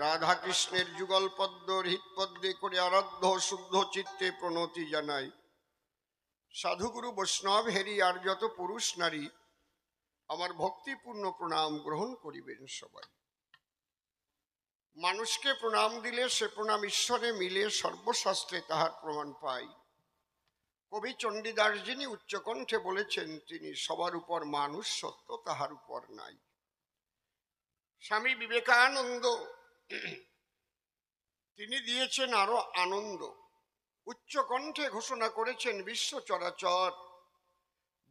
রাধা কৃষ্ণের যুগল পদ্ম হৃৎপদ্মে করে আরাধ্য শুদ্ধ চিত্তে প্রণতি জানাই। সাধুগুরু বৈষ্ণব হেরি আর যত পুরুষ নারী আমার ভক্তিপূর্ণ প্রণাম গ্রহণ করিবেন সবাই। মানুষকে প্রণাম দিলে সে প্রণাম ঈশ্বরে মিলে, সর্বশাস্ত্রে তাহার প্রমাণ পাই। কবি চণ্ডীদাস যিনি উচ্চকণ্ঠে বলেছেন, তিনি সবার উপর মানুষ, সত্য তাহার উপর নাই। স্বামী বিবেকানন্দ তিনি দিয়েছেন আরো আনন্দ। উচ্চকণ্ঠে ঘোষণা করেছেন, বিশ্ব চরাচর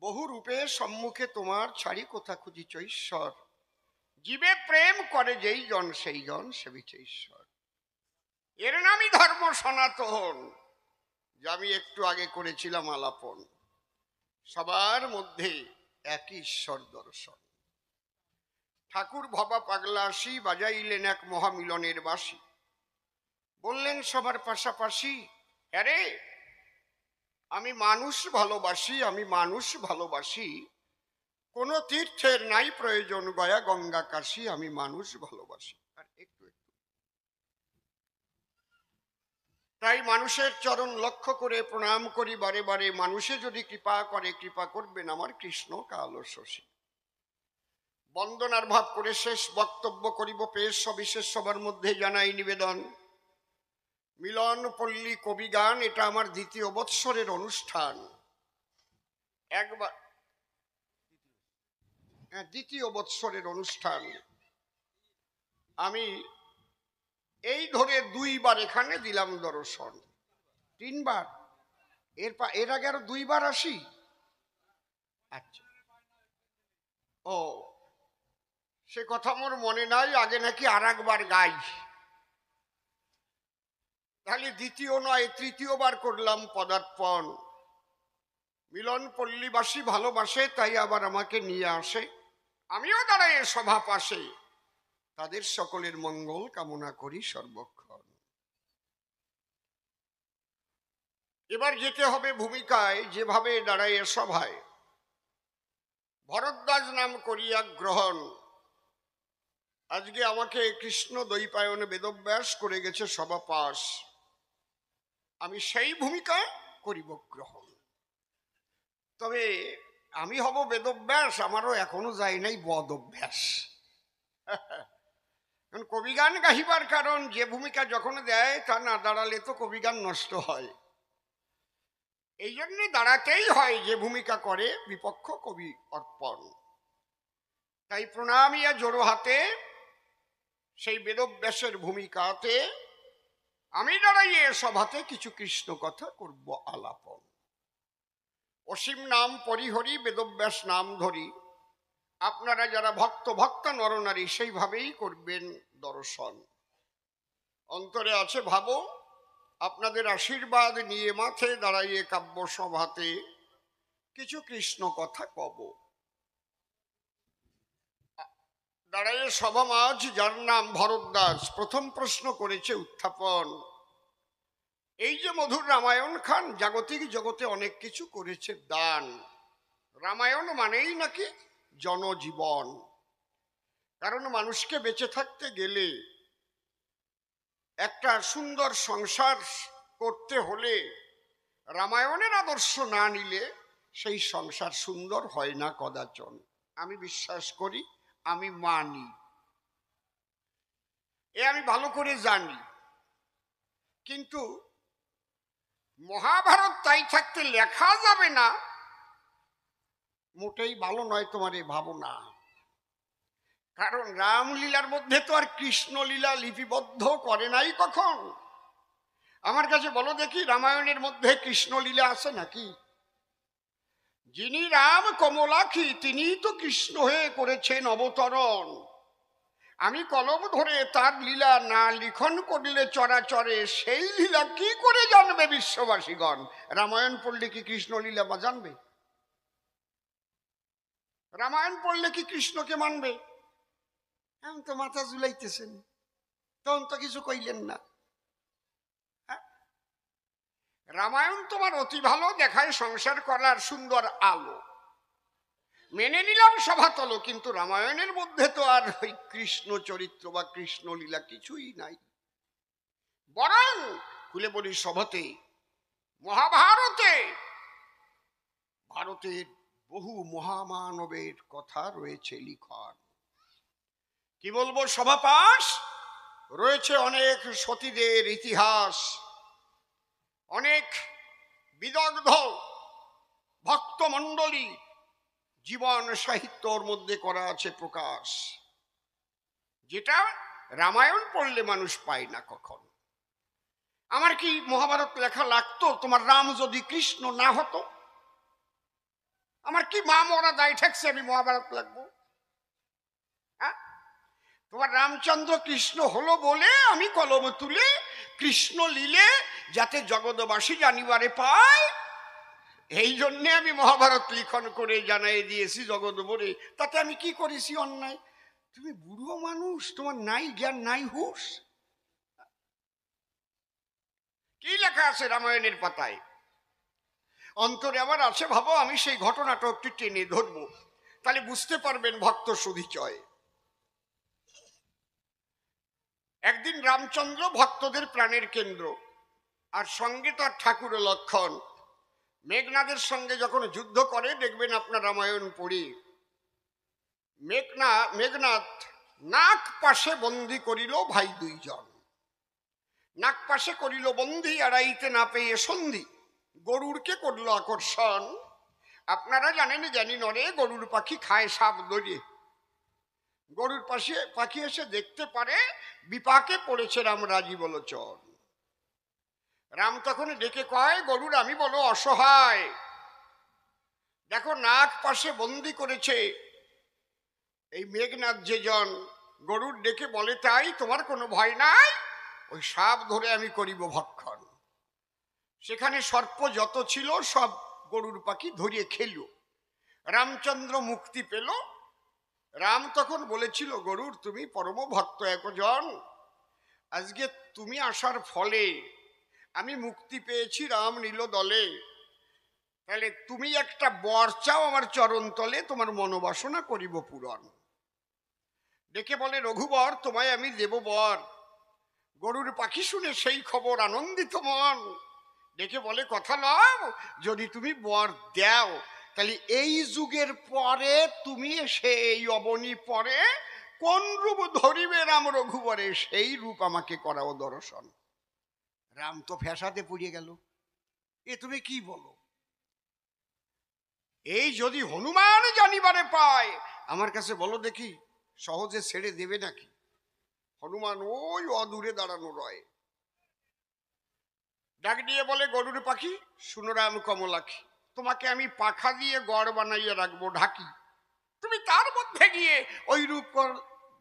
বহু রূপে সম্মুখে তোমার, ছাড়ি কোথা খুঁজিছ ঈশ্বর। জীবে প্রেম করে যেই জন, সেই জন সেবিছে ঈশ্বর। এর নামই ধর্ম সনাতন, যা আমি একটু আগে করেছিলাম আলাপন। সবার মধ্যে একই ঈশ্বর দর্শন। ঠাকুর ভবা পাগলাসি বাজাইলেন এক মহামিলনের বাঁশি। বললেন সবার পাশাপাশি, আরে আমি মানুষ ভালোবাসি, আমি মানুষ ভালোবাসি। কোন তীর্থের নাই প্রয়োজন গয়া গঙ্গা কাশী, আমি মানুষ ভালোবাসি। আর একটু একটু তাই মানুষের চরণ লক্ষ্য করে প্রণাম করি বারে বারে। মানুষে যদি কৃপা করে, কৃপা করবেন আমার কৃষ্ণ কালো শশী। বন্দনার ভাব করে শেষ বক্তব্য করিব পেশ, সবিশেষ সবার মধ্যে জানাই নিবেদন। মিলন পল্লী কবি গান, এটা আমার দ্বিতীয় বৎসরের অনুষ্ঠান। একবার দ্বিতীয় বৎসরের অনুষ্ঠান। আমি এই ধরে দুইবার এখানে দিলাম দর্শন, তিনবার। এর আগে আরো দুইবার আসি। আচ্ছা, ও সে কথা মোর মনে নাই। আগে নাকি আর একবার গাই, তাহলে দ্বিতীয় নয় তৃতীয়বার করলাম পদার্পণ। মিলন পল্লীবাসী ভালোবাসে, তাই আবার আমাকে নিয়ে আসে। আমিও দাঁড়াই সভা পাশে, তাদের সকলের মঙ্গল কামনা করি সর্বক্ষণ। এবার যেতে হবে ভূমিকায়, যেভাবে দাঁড়ায় সভায়। ভরদ্বাজ নাম করিয়া গ্রহণ। আজকে আমাকে কৃষ্ণ দ্বৈপায়ন বেদব্যাস করে গেছে সভা পাশ। আমি সেই ভূমিকা করিব গ্রহণ। তবে আমি হব বেদব্যাস, আমারও এখনো যাই নাই বদ অভ্যাস। কবিগান গাহিবার কারণ, যে ভূমিকা যখন দেয় তা না দাঁড়ালে তো কবিগান নষ্ট হয়। এই জন্য দাঁড়াতেই হয়, যে ভূমিকা করে বিপক্ষ কবি অর্পণ। তাই প্রণামিয়া জোড়ো হাতে সেই বেদব্যাসের ভূমিকাতে আমি দাঁড়াইয়ে সভাতে কিছু কৃষ্ণ কথা করব আলাপন। অসীম নাম পরিহরি, বেদব্যাস নাম ধরি। আপনারা যারা ভক্ত ভক্তা নরনারী, সেইভাবেই করবেন দর্শন। অন্তরে আছে ভাবো, আপনাদের আশীর্বাদ নিয়ে মাঠে দাঁড়াইয়ে কাব্য সভাতে কিছু কৃষ্ণ কথা কব। দাঁড়াইয়ে সভা মাঝ যার নাম ভরদ্বাজ প্রথম প্রশ্ন করেছে উত্থাপন। এই যে মধুর রামায়ণ খান, জাগতিক জগতে অনেক কিছু করেছে দান। রামায়ণ মানেই নাকি জনজীবন। কারণ মানুষকে বেঁচে থাকতে গেলে, একটা সুন্দর সংসার করতে হলে রামায়ণের আদর্শ না নিলে সেই সংসার সুন্দর হয় না কদাচন। আমি বিশ্বাস করি, আমি মানি, আমি ভালো করে জানি। কিন্তু মহাভারত তাই থাকতে লেখা যাবে না, মোটেই ভালো নয় তোমার এই ভাবনা। কারণ রামলীলার মধ্যে তো আর কৃষ্ণলীলা লিপিবদ্ধ করে নাই কখন। আমার কাছে বলো দেখি, রামায়ণের মধ্যে কৃষ্ণলীলা আছে নাকি? যিনি রাম কমলাক্ষী, তিনিই তো কৃষ্ণ হয়ে করেছেন অবতরণ। আমি কলম ধরে তার লীলা না লিখন করলে চরাচরে, সেই লীলা কি করে জানবে বিশ্ববাসীগণ? রামায়ণ পড়লে কি কৃষ্ণলীলা বা জানবে? রামায়ণ পড়লে কি কৃষ্ণকে মানবে? এখন তো মাথা ঝুলাইতেছেন, তখন তো কিছু কইলেন না। রামায়ণ তোমার অতি ভালো দেখায় সংসার করার সুন্দর আলো। মেনে নিলাম সভাতল, কিন্তু রামায়ণের মধ্যে তো আর ওই কৃষ্ণ চরিত্র বা কৃষ্ণ লীলা কিছুই নাই। বরং খুলে বলি সভাতে, মহাভারতে ভারতের বহু মহামানবের কথা রয়েছে লিখন। কি বলবো সভাপাশ, রয়েছে অনেক সতীদের ইতিহাস, অনেক বিদগ্ধ ভক্তমণ্ডলী জীবন সাহিত্যর মধ্যে করা আছে প্রকাশ, যেটা রামায়ণ পড়লে মানুষ পায় না কখন। আমার কি মহাভারত লেখা লাগতো তোমার রাম যদি কৃষ্ণ না হতো? আমার কি মা মরা দায় ঠেকছে আমি মহাভারত লাগবো? হ্যাঁ, তোমার রামচন্দ্র কৃষ্ণ হলো বলে আমি কলম তুলে কৃষ্ণ লীলে যাতে জগৎবাসী জানিবারে পায়, এই জন্যে আমি মহাভারত লিখন করে জানাই দিয়েছি জগৎ বলে। তাতে আমি কি করেছি অন্যায়? তুমি বুড়ো মানুষ, তোমার নাই জ্ঞান নাই হুঁশ। কি লেখা আছে রামায়ণের পাতায়? অন্তরে আমার আছে, ভাবো আমি সেই ঘটনাটা একটু টেনে ধরবো, তাহলে বুঝতে পারবেন ভক্ত সুধিচয়। একদিন রামচন্দ্র ভক্তদের প্রাণের কেন্দ্র, আর সঙ্গে তার ঠাকুর লক্ষণ মেঘনাদের সঙ্গে যখন যুদ্ধ করে, দেখবেন আপনার রামায়ণ পড়ি, মেঘনাদ নাক পাশে বন্দি করিল ভাই দুইজন, নাক পাশে করিল বন্দি, এড়াইতে না পেয়ে সন্ধি, গরুরকে করলো আকর্ষণ। আপনারা জানেন জানি নরে গরুর পাখি খায় সাপ দড়িয়ে, গরুর পাখি এসে দেখতে পারে বিপাকে পড়েছে রাম রাজীব লোচন। রাম তখন ডেকে কয়, গরুর আমি বলো অসহায়, দেখো নাক পাশে বন্দি করেছে এই মেঘনাদ যে জন। গরুর ডেকে বলে, তাই তোমার কোনো ভয় নাই, ওই সাপ ধরে আমি করিব ভক্ষণ। সেখানে সর্প যত ছিল সব গরুর পাখি ধরিয়ে খেল, রামচন্দ্র মুক্তি পেল। রাম তখন বলেছিল, গরুর তুমি পরম ভক্ত একজন, আজকে তুমি আসার ফলে আমি মুক্তি পেয়েছি, রাম নীল দলে, তাহলে তুমি একটা বর চাও আমার চরণ তলে, তোমার মনোবাসনা করিব পূরণ। ডেকে বলে, রঘুবর তোমায় আমি দেব বর। গরুর পাখি শুনে সেই খবর আনন্দিত মন, ডেকে বলে, কথা নাও, যদি তুমি বর দাও তাহলে এই যুগের পরে তুমি এসে এই অবনী পরে কোন রূপ ধরিবে রাম রঘুবরে, সেই রূপ আমাকে করাও দর্শন। রাম তো ফ্যাসাতে পড়িয়ে গেল, এ তুমি কি বলো? এই যদি হনুমান জানিবারে পায়, আমার কাছে বলো দেখি সহজে ছেড়ে দেবে নাকি? হনুমান ওই অদূরে দাঁড়ানো রয়, ডাক দিয়ে বলে, গরুর পাখি শুনো রাম কমলাখি, তোমাকে আমি পাখা দিয়ে গড় বানাইয়ে রাখবো ঢাকি, তুমি তার মধ্যে গিয়ে ওই রূপ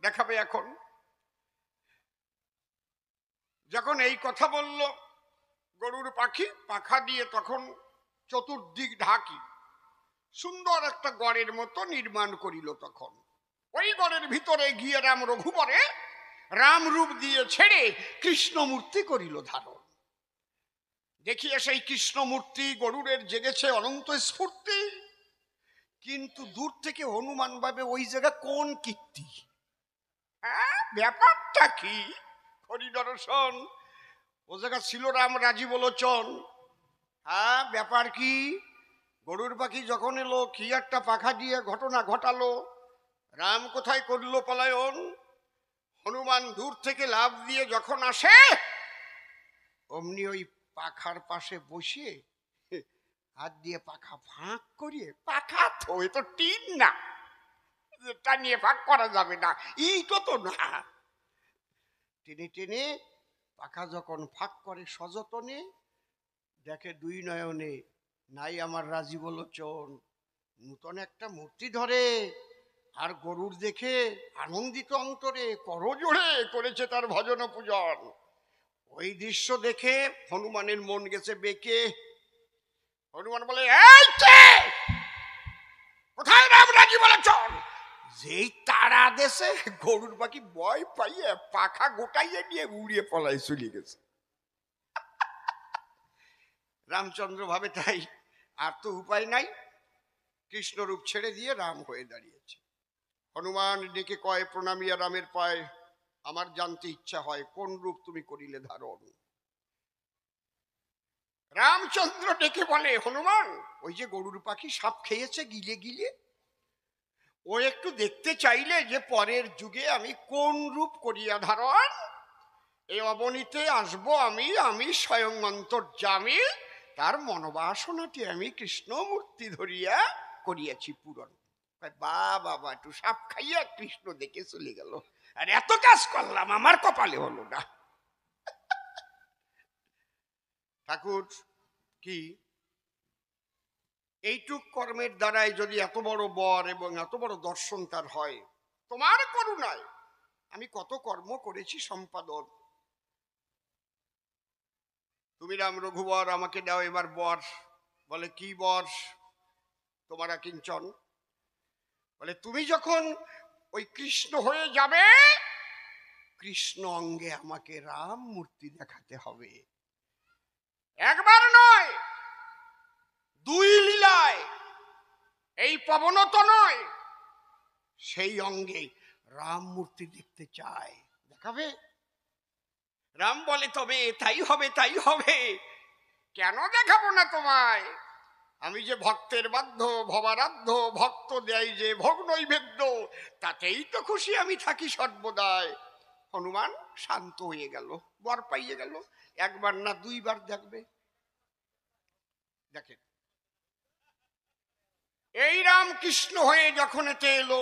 দেখাবে। এখন যখন এই কথা বলল গরুর পাখি, পাখা দিয়ে তখন চতুর্দিক ঢাকি সুন্দর একটা গড়ের মতো নির্মাণ করিল। তখন ওই গড়ের ভিতরে গিয়ে রাম রঘুবরে রাম রূপ দিয়ে ছেড়ে কৃষ্ণমূর্তি করিল ধারণ। দেখিয়ে সেই কৃষ্ণমূর্তি গরুরের জেগেছে অনন্ত স্ফূর্তি, কিন্তু দূর থেকে হনুমান ভাবে ওই জায়গা কোন কীর্তি, হ্যাঁ ব্যাপারটা কি হরিদর্শন, ও জায়গা ছিল রাম রাজীব লোচন। হ্যাঁ ব্যাপার কি, গরুর পাখি যখন এলো কি একটা পাখা দিয়ে ঘটনা ঘটালো, রাম কোথায় করল পলায়ন। হনুমান দূর থেকে লাফ দিয়ে যখন আসে, অমনি ওই পাখার পাশে বসিয়ে হাত দিয়ে পাখা ফাঁক করিয়ে, পাখা তো এ তো টিন না, টানিয়ে ফাঁক করা যাবে না, ইটো তো না, টেনে টেনে পাখা যখন ফাঁক করে সযতনে, দেখে দুই নয়নে নাই আমার রাজীব লোচন, নূতন একটা মূর্তি ধরে, আর গরুর দেখে আনন্দিত অন্তরে করজোড়ে করেছে তার ভজন পূজন। ওই দৃশ্য দেখে হনুমানের মন গেছে বেঁকে। হনুমান বলে, কোথায় রাম রাজীব লোচন? যেই তারা দেশে গরুর পাখি ভয় পাইয়ে পাখা গোটাইয়ে নিয়ে উড়িয়ে পলাই চলে গেছে। রামচন্দ্র ভাবে তাই আর তো উপায় নাই, কৃষ্ণ রূপ ছেড়ে দিয়ে রাম হয়ে দাঁড়িয়েছে। হনুমান ডেকে কয়, প্রণামিয়া রামের পায়, আমার জানতে ইচ্ছা হয় কোন রূপ তুমি করিলে ধারণ। রামচন্দ্র ডেকে বলে, হনুমান, ওই যে গরুর পাখি সাপ খেয়েছে গিলে গিলে, ও একটু দেখতে চাইলে যে পরের যুগে আমি কোন রূপ করিয়া ধারণ। এই অবনীতে আসবো আমি স্বয়ং অন্তর্যামী, তার মনোবাসনাটি আমি কৃষ্ণমূর্তি ধরিয়া করিয়াছি পূরণ। বাবা, একটু সাপ খাইয়া কৃষ্ণ দেখে চলে গেল, আর এত কাজ করলাম আমার কপালে হলো না। ঠাকুর কি এইটুক কর্মের দ্বারাই যদি এত বড় বর এবং এত বড় দর্শন তার হয়, তোমার করুণায় আমি কত কর্ম করেছি সম্পাদন। তুমি রাম রঘুবর আমাকে দাও এবার বর। বলে, কি বর তোমার কিঞ্চন? বলে, তুমি যখন ওই কৃষ্ণ হয়ে যাবে, কৃষ্ণ অঙ্গে আমাকে রাম মূর্তি দেখাতে হবে। একবার নয়, দুই লীলায়, এই পবনত নয়, সেই অঙ্গে রাম মূর্তি দেখতে চায়, দেখাবে? রাম বলে, তবে তাই হবে, তাই হবে। কেন দেখাবো না তোমায়? আমি যে ভক্তের বাধ্য, ভবারাধ্য, ভক্ত দেয় যে ভোগ নৈবেদ্য, তাতেই তো খুশি আমি থাকি সর্বদাই। হনুমান শান্ত হয়ে গেল, বর পাইয়ে গেল। একবার না দুইবার দেখবে। দেখেন, এই রাম কৃষ্ণ হয়ে যখন এতে এলো,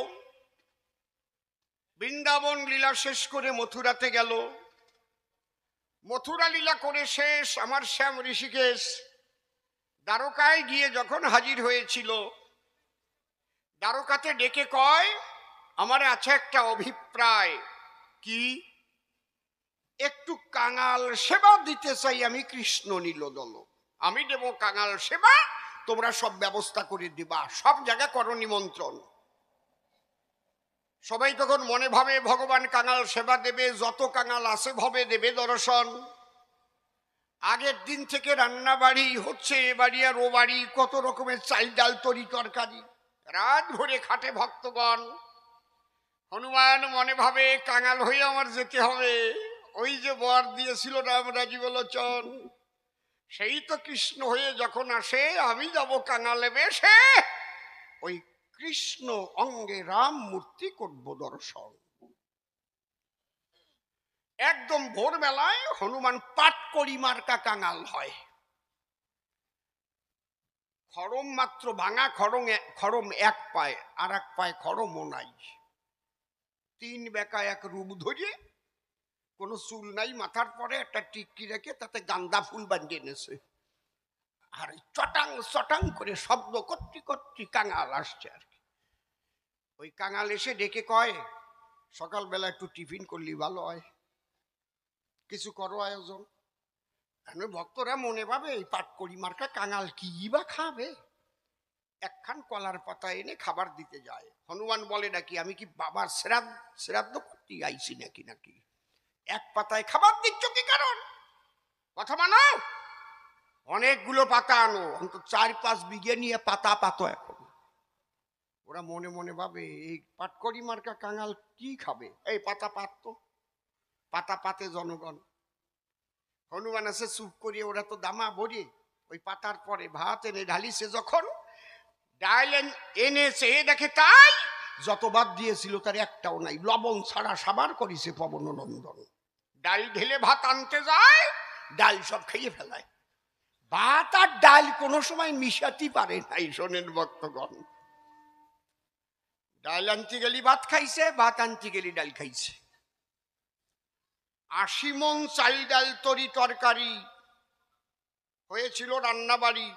বৃন্দাবন লীলা শেষ করে মথুরাতে গেল। মথুরা লীলা করে শেষ আমার শ্যাম ঋষিকেশ দ্বারকায় গিয়ে যখন হাজির হয়েছিল, দ্বারকাতে ডেকে কয়, আমার আছে একটা অভিপ্রায়। কি? একটু কাঙাল সেবা দিতে চাই আমি কৃষ্ণ নীলদল। আমি দেব কাঙাল সেবা, তোমরা সব ব্যবস্থা করে দিবা, সব জায়গা করো নিমন্ত্রণ। সবাই তখন মনে ভাবে ভগবান কাঙাল সেবা দেবে, যত কাঙাল আসে ভবে দেবে দর্শন। আগের দিন থেকে রান্না বাড়ি হচ্ছে, এ বাড়ি আর ও বাড়ি, কত রকমের চাল ডাল তরি তরকারি, রাত ভরে খাটে ভক্তগণ। হনুমান মনে ভাবে, কাঙাল হয়ে আমার যেতে হবে। ওই যে বর দিয়েছিল রাম রাজীব লোচন, সেই তো কৃষ্ণ হয়ে যখন আসে, আমি যাব কাঙালে বেশে, ওই কৃষ্ণ অঙ্গে রাম মূর্তি করব দর্শন। একদম ভোরবেলায় হনুমান পাটকড়ি মার্কা কাঙাল হয়। খড়ম মাত্র ভাঙা, খড়ম এক পায়, আর এক পায় খড়মও নাই। তিন বেকা এক রূপ ধরে, কোনো চুল নাই মাথার পরে, একটা টিক্কি রেখে তাতে গান্দা ফুল বাঁধিয়ে এনেছে, আর চটাং চটাং করে শব্দ করতে করতে কাঙাল আসছে আর কি। ওই কাঙাল এসে ডেকে কয়, সকালবেলা একটু টিফিন করলি ভালো হয়, কিছু করো আয়োজন। ভক্তরা মনে ভাবে, এই পাটকড়ি মার্কা কাঙাল কি বা খাবে? একখান কলার পাতা এনে খাবার দিতে যায়। হনুমান বলে, নাকি আমি কি বাবার শ্রাদ্ধ করতে আইছি নাকি? নাকি এক পাতায় খাবার দিচ্ছ কি কারণ? কথা মানো, অনেকগুলো পাতা আনো, অন্তত 4-5 বিঘে নিয়ে পাতা পাতো এখন। ওরা মনে মনে ভাবে, এই পাটকড়ি মার্কা কাঙাল কি খাবে? এই পাতা পাততো, পাতা পাতে জনগণ। হনুমান আছে চুপ করিয়ে, ওরা তো দামা ভরে ওই পাতার পরে ভাত এনে ঢালিছে। যখন ডাল এনেছে, দেখে তাই যতবার দিয়েছিল তার একটাও নাই, লবণ ছাড়া সাবার করেছে পবন নন্দন। ডাল ঢেলে ভাত আনতে যায়, ডাল সব খেয়ে ফেলায়। ভাত আর ডাল কোনো সময় মিশাতে পারে নাই। শোনেন ভক্তগণ, ডাল আনতে গেলি ভাত খাইছে, ভাত আনতে গেলি ডাল খাইছে। 80 মণ চাল ডাল তরি তরকারি হয়েছিল রান্না বাড়ি।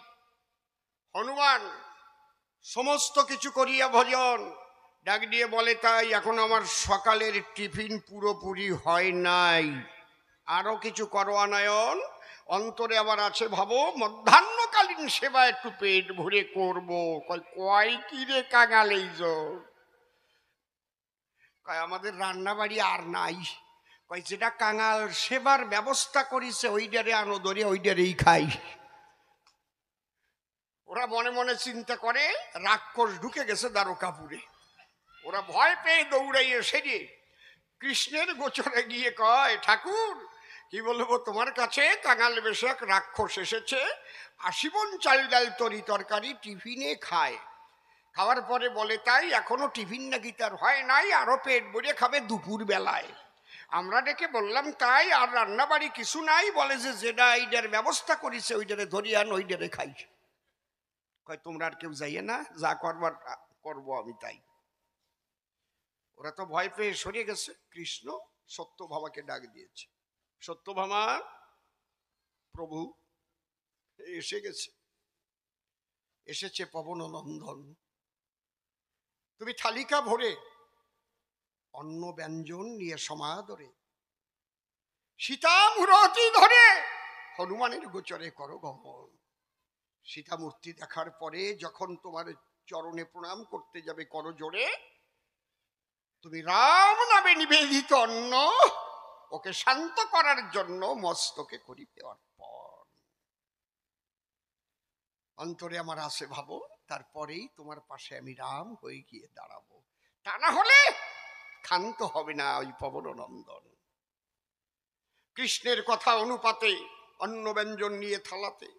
হনুমান সমস্ত কিছু করিয়া ভোজন ডাক দিয়ে বলে, তাই এখন আমার সকালের টিফিন পুরোপুরি হয় নাই, আরো কিছু করো আনায়ন। অন্তরে আবার আছে ভাবো, মধ্যাহ্নকালীন সেবা একটু পেট ভরে করবো। কয় কি রে কাঙাল এই জোর? কয় আমাদের রান্না বাড়ি আর নাই। কয় যেটা কাঙাল সেবার ব্যবস্থা করেছে ওইটারে আনো ধরে, ওইটারেই খাই। ওরা মনে মনে চিন্তা করে রাক্ষস ঢুকে গেছে দ্বারকাপুরে। ওরা ভয় পেয়ে দৌড়াইয়ে সেরে কৃষ্ণের গোচরে গিয়ে কয়, ঠাকুর কি বলবো তোমার কাছে, কাঙাল বেশে এক রাক্ষস এসেছে, আশীবন চাল ডাল তরি তরকারি টিফিনে খায়। খাওয়ার পরে বলে তাই এখনো টিফিন নাকি তার হয় নাই, আরো পেট ভরে খাবে দুপুর বেলায়। আমরা ডেকে বললাম তাই, আর রান্না বাড়ি কিছু নাই? বলে যে যেটা এইটার ব্যবস্থা করেছে ওইটারে ধরিয়ান, ওইটারে খাই। কয় তোমরা আর কেউ যাইয়ে না, যা করবার করবো আমি তাই। ওরা তো ভয় পেয়ে সরে গেছে। কৃষ্ণ সত্যভামাকে ডাক দিয়েছে, সত্যভামা প্রভু এসে গেছে, এসেছে পবন নন্দন। তুমি থালিকা ভরে অন্ন ব্যঞ্জন নিয়ে সমাদরে সীতামূরতি ধরে হনুমানের গোচরে করো গমন। সীতামূর্তি দেখার পরে যখন তোমার চরণে প্রণাম করতে যাবে করো জোরে, তুমি রাম নামে নিবেদিত অন্ন ওকে শান্ত করার জন্য মস্তকে করিবে অর্পণ। অন্তরে আমার আসে ভাবো, তারপরেই তোমার পাশে আমি রাম হয়ে গিয়ে দাঁড়াবো, তা না হলে ক্ষান্ত হবে না ওই পবন নন্দন। কৃষ্ণের কথা অনুপাতে অন্ন ব্যঞ্জন নিয়ে থালাতে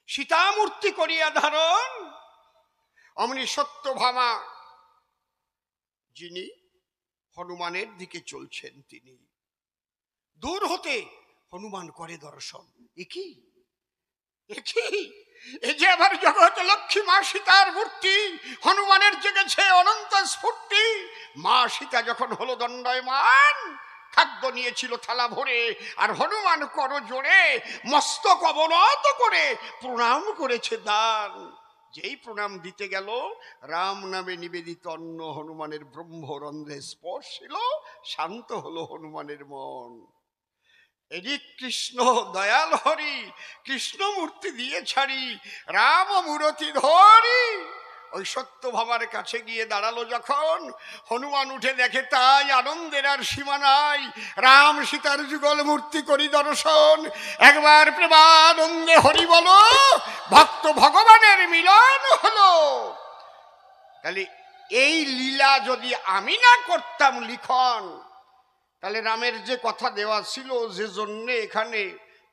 সীতামূর্তি করিয়া ধারণ। অমনি সত্যভামা যিনি হনুমানের দিকে চলছেন, তিনি দূর হতে হনুমান করে দর্শন। একই এ যে আবার জগৎ লক্ষ্মী মা সীতার মূর্তি, হনুমানের জেগেছে অনন্ত স্ফূর্তি। মা সীতা যখন হলো দণ্ডায়মান, খাদ্য নিয়েছিল থালা ভরে, আর হনুমান করো জোরে মস্তক অবনত করে প্রণাম করেছে দান। যেই প্রণাম দিতে গেল, রাম নামে নিবেদিত অন্ন হনুমানের ব্রহ্মরন্ধ্রে স্পর্শিল, শান্ত হলো হনুমানের মন। এদিক কৃষ্ণ দয়াল হরি, কৃষ্ণ মূর্তি দিয়ে ছাড়ি রাম মূরতি ধরি। ওই সত্যভামার কাছে গিয়ে দাঁড়ালো যখন, হনুমান উঠে দেখে তাই আনন্দের আর সীমা নাই। রাম সীতার যুগল মূর্তি করি দর্শন, একবার প্রেমানন্দে হরি বলো, ভক্ত ভগবানের মিলন হলো। তাহলে এই লীলা যদি আমি না করতাম লিখন, তাহলে রামের যে কথা দেওয়া ছিল, যে জন্যে এখানে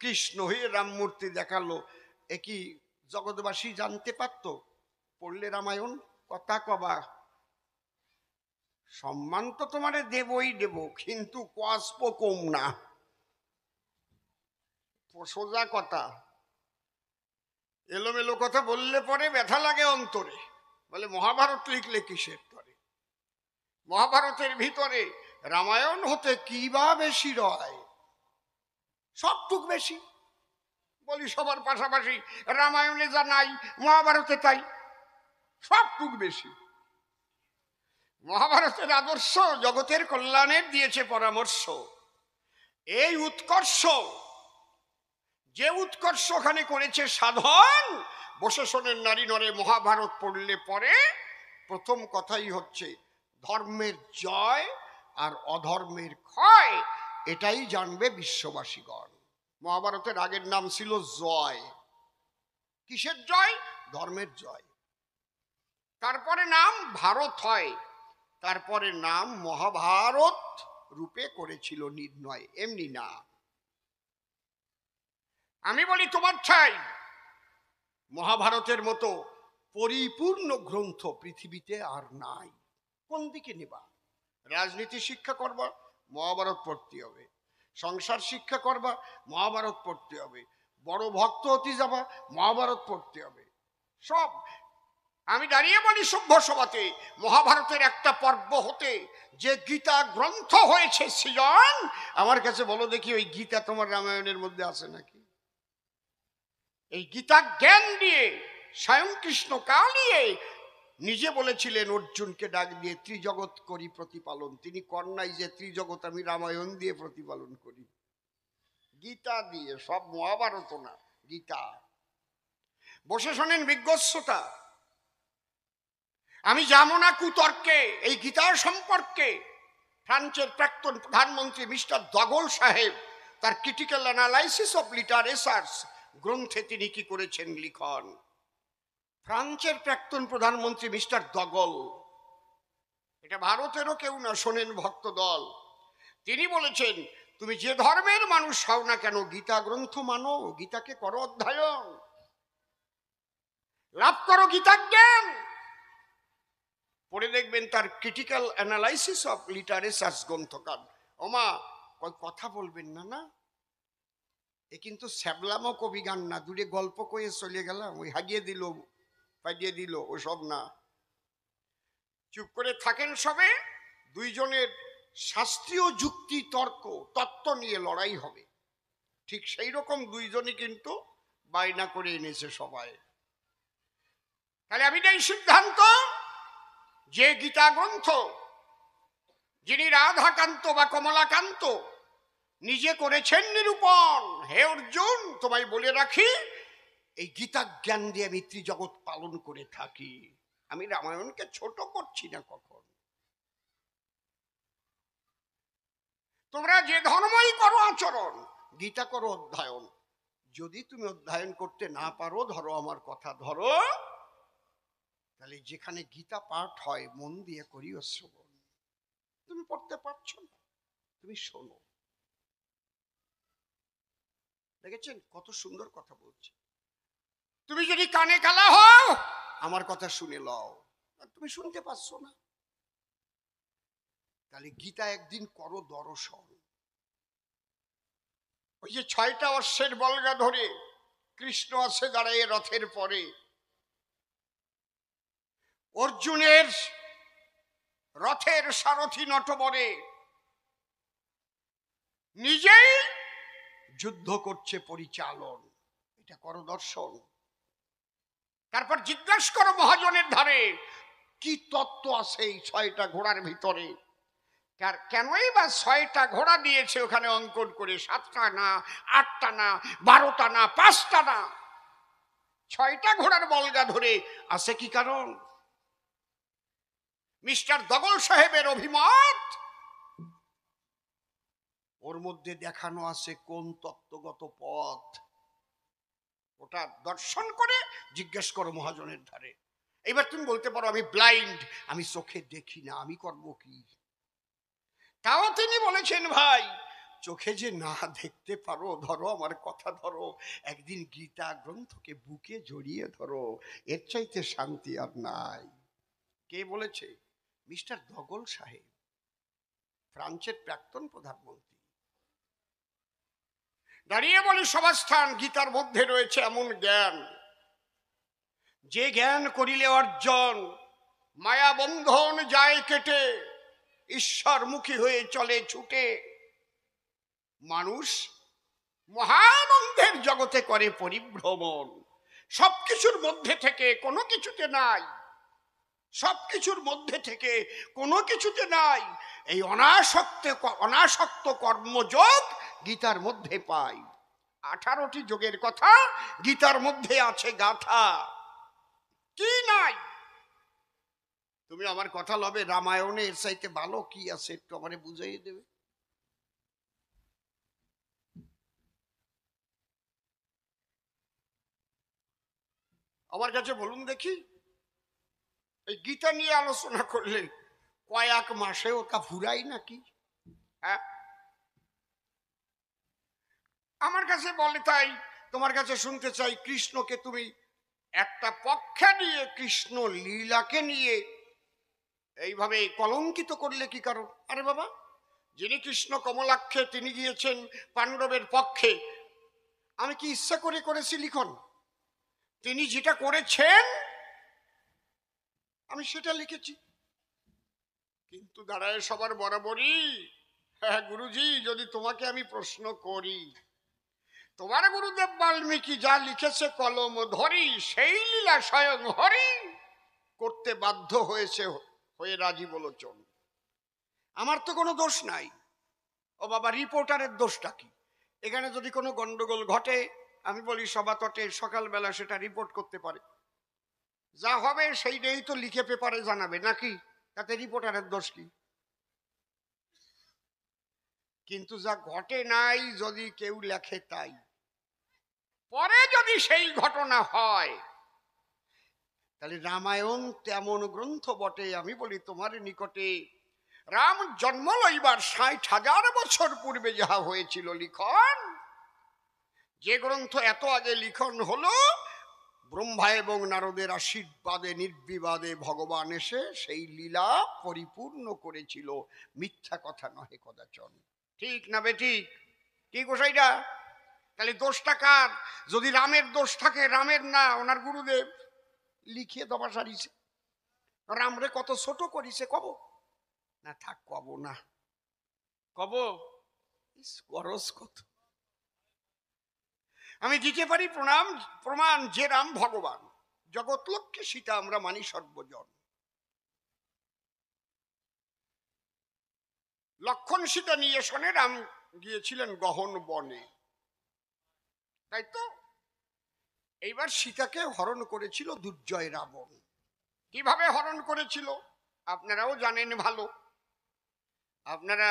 কৃষ্ণ হয়ে রাম মূর্তি দেখালো, এ কি জগৎবাসী জানতে পারতো? পড়লে রামায়ণ কথা কবা, সম্মান তো তোমারে দেবই দেব, কিন্তু কসব কম না, সোজা কথা। এলোমেলো কথা বললে পরে ব্যথা লাগে অন্তরে। বলে মহাভারত লিখলে কিসের তরে? মহাভারতের ভিতরে রামায়ণ হতে কি বা বেশি রয়? সবটুক বেশি। বলি সবার পাশাপাশি রামায়ণে যা নাই মহাভারতে তাই, সবটুক বেশি। মহাভারতের আদর্শ জগতের কল্যাণের দিয়েছে পরামর্শ। এই উৎকর্ষ, যে উৎকর্ষ ওখানে করেছে সাধন, বসে শোনেন নারী নরে। মহাভারত পড়লে পরে প্রথম কথাই হচ্ছে ধর্মের জয় আর অধর্মের ক্ষয়, এটাই জানবে বিশ্ববাসীগণ। মহাভারতের আগের নাম ছিল জয়। কিসের জয়? ধর্মের জয়। তারপরে নাম ভারত হয়, তারপরে নাম মহাভারত রূপে করেছিল নির্ণয়, এমনি না। আমি বলি তোমার ঠাই মহাভারতের মতো পরিপূর্ণ গ্রন্থ পৃথিবীতে আর নাই। কোন দিকে নেবা? রাজনীতি শিক্ষা করবা, মহাভারত পড়তে হবে। সংসার শিক্ষা করবা, মহাভারত পড়তে হবে। বড় ভক্ত হতে যাবা, মহাভারত পড়তে হবে। সব আমি দাঁড়িয়ে বলি সভ্য সভাতে, মহাভারতের একটা পর্ব হতে যে গীতা গ্রন্থ হয়েছে সৃজন, আমার কাছে বলো দেখি ওই গীতা তোমার রামায়ণের মধ্যে আছে নাকি? এই গীতা জ্ঞান দিয়ে স্বয়ং কৃষ্ণ কালিয়ে নিজে বলেছিলেন অর্জুনকে ডাক দিয়ে, ত্রিজগৎ করি প্রতিপালন। তিনি কন্যাই যে ত্রিজগৎ আমি রামায়ণ দিয়ে প্রতিপালন করি, গীতা দিয়ে। সব মহাভারত না, গীতা। বসে শোনেন বিজ্ঞস্বতা। আমি যাবো না কুতর্কে এই গীতার সম্পর্কে। ফ্রান্সের প্রাক্তন প্রধানমন্ত্রী মিস্টার দগল সাহেব তার ক্রিটিক্যাল অ্যানালাইসিস অফ লিটারেচার্স গ্রন্থে তিনি কি করেছেন লিখন। ফ্রান্সের প্রাক্তন প্রধানমন্ত্রী মিস্টার দগল, এটা ভারতেরও কেউ না, শোনেন ভক্ত দল, তিনি বলেছেন তুমি যে ধর্মের মানুষ হও না কেন গীতা গ্রন্থ মানো, গীতাকে করো অধ্যয়ন, লাভ করো গীতা জ্ঞান। পড়ে দেখবেন তার ক্রিটিক্যাল অ্যানালাইসিস অফ লিটারেচার গ্রন্থকার। ওমা কথা বলবেন না, না এ কিন্তু শ্যাবলামও কবি গান না, দূরে গল্প কয়ে চলে গেলাম, ওই হাগিয়ে দিল পাইয়ে দিল ওসব না। চুপ করে থাকেন সবে, দুইজনের শাস্ত্রীয় যুক্তি তর্ক তত্ত্ব নিয়ে লড়াই হবে। ঠিক সেই রকম দুইজনই কিন্তু বায়না করে এনেছে সবাই। তাহলে আমি এই সিদ্ধান্ত যে গীতা গ্রন্থ যিনি রাধাকান্ত বা কমলাকান্ত নিজে করেছেন নিরূপণ, হে অর্জুন তোমায় বলে রাখি এই গীতা জ্ঞান দিয়ে আমি ত্রিজগৎ পালন করে থাকি। আমি রামায়ণকে ছোট করছি না কখন। তোমরা যে ধর্মই করো আচরণ, গীতা করো অধ্যয়ন। যদি তুমি অধ্যয়ন করতে না পারো, ধরো আমার কথা ধরো, তাহলে যেখানে গীতা পাঠ হয় মন দিয়ে করিও শ্রবণ। তুমি পড়তে পারছো না, তুমি শোনো। দেখেছেন কত সুন্দর কথা বলছে। তুমি যদি কানে কালা হও আমার কথা শুনে লও, তুমি শুনতে পাচ্ছ না, তাহলে গীতা একদিন করো দর্শন। ওই যে 6টা অশ্বের বলগা ধরে কৃষ্ণ আছে দাঁড়ায় রথের পরে, অর্জুনের রথের সারথি নটবরে নিজেই যুদ্ধ করছে পরিচালন, এটা করো দর্শন। তারপর জিজ্ঞাসা করো মহাজনের ধারে কি তত্ত্ব আছে এই 6টা ঘোড়ার ভিতরে। কেনই বা 6টা ঘোড়া দিয়েছে ওখানে অঙ্কন করে, 7টা না, 8টা না, 12টা না, 5টা না, 6টা ঘোড়ার বলগা ধরে আছে কি কারণ? মিস্টার দগল সাহেবের অভিমত, ওর মধ্যে দেখানো আছে কোন তত্ত্বগত পথ, ওটা দর্শন করে জিজ্ঞেস করো মহাজনের ধারে। এবার তুমি বলতে পারো আমি ব্লাইন্ড, আমি চোখে দেখি না, আমি করবো কি? তাও তিনি বলেছেন ভাই চোখে যে না দেখতে পারো, ধরো আমার কথা ধরো, একদিন গীতা গ্রন্থকে বুকে জড়িয়ে ধরো, এর চাইতে শান্তি আর নাই। কে বলেছে? মিস্টার দগল সাহেব, ফ্রান্সের প্রাক্তন প্রধানমন্ত্রী। দাঁড়িয়ে বলি সভাস্থান, গীতার মধ্যে রয়েছে এমন জ্ঞান, যে জ্ঞান করিলে অর্জন, মায়া বন্ধন যায় কেটে, ঈশ্বরমুখী হয়ে চলে ছুটে, মানুষ মহানন্দের জগতে করে পরিভ্রমণ। সবকিছুর মধ্যে থেকে কোনো কিছুতে নাই, সবকিছুর মধ্যে থেকে কোনো কিছুতে নাই, এই অনাসক্ত কর্মযোগ গীতার মধ্যে পাই। 18টি যোগের কথা গীতার মধ্যে আছে গাথা, কি নাই? তুমি আমার কথা লবে, রামায়ণে এর চাইতে ভালো কি আছে একটু আমারে বুঝাইয়ে দেবে? আমার কাছে বলুন দেখি, এই গীতা নিয়ে আলোচনা করলে কয়েক মাসেও তা ফুরাই নাকি? হ্যাঁ, আমার কাছে বলে, তাই তোমার কাছে শুনতে চাই, কৃষ্ণকে তুমি একটা পক্ষে নিয়ে, কৃষ্ণ লীলাকে নিয়ে এইভাবে কলঙ্কিত করলে কি কারণ? আরে বাবা, যিনি কৃষ্ণ কমলাক্ষে, তিনি গিয়েছেন পাণ্ডবের পক্ষে। আমি কি ইচ্ছা করে করেছি লিখন? তিনি যেটা করেছেন আমি সেটা লিখেছি। কিন্তু দাঁড়ায় সবার বরাবরই, হ্যাঁ গুরুজি, যদি তোমাকে আমি প্রশ্ন করি, তোমার গুরুদেব বাল্মীকি যা লিখেছে কলম ধরি, সেই লীলা স্বয়ং হরি করতে বাধ্য হয়েছে হয়ে রাজি বলোচন। আমার তো কোনো দোষ নাই। ও বাবা, রিপোর্টারের দোষটা কি? এখানে যদি কোনো গন্ডগোল ঘটে, আমি বলি সভা তটে সকালবেলা সেটা রিপোর্ট করতে পারে, যা হবে সেইটাই তো লিখে পেপারে জানাবে নাকি? তাতে রিপোর্টারের দোষ কি? কিন্তু যা ঘটে নাই যদি কেউ লেখে তাই, পরে যদি সেই ঘটনা হয়, তাহলে রামায়ণ তেমন গ্রন্থ বটে। আমি বলি তোমার নিকটে রাম জন্ম লইবার ৬০,০০০ বছর পূর্বে যাহা হয়েছিল লিখন, যে গ্রন্থ এত আগে লিখন হলো, ব্রহ্মা এবং নারদের আশীর্বাদে নির্বিবাদে ভগবান এসে সেই লীলা পরিপূর্ণ করেছিল। মিথ্যা কথা নহে কদাচন। ঠিক না বেঠিক? কি গোসাইটা? তাহলে দোষটা কার? যদি রামের দোষ থাকে, রামের না, ওনার গুরুদেব লিখিয়ে দেওয়া সারিছে। রামরে কত ছোট করিছে কব না? থাক, কব না, কব গরজ কত। আমি দিতে পারি প্রমাণ যে রাম ভগবান। জগৎ লক্ষ্মী সীতা আমরা মানি সর্বজন। লক্ষণ সীতা নিয়ে শোনে রাম গিয়েছিলেন গহন বনে, তাই তো? এইবার সীতাকে হরণ করেছিল দুর্জয় রাবণ। কিভাবে হরণ করেছিল আপনারাও জানেন ভালো, আপনারা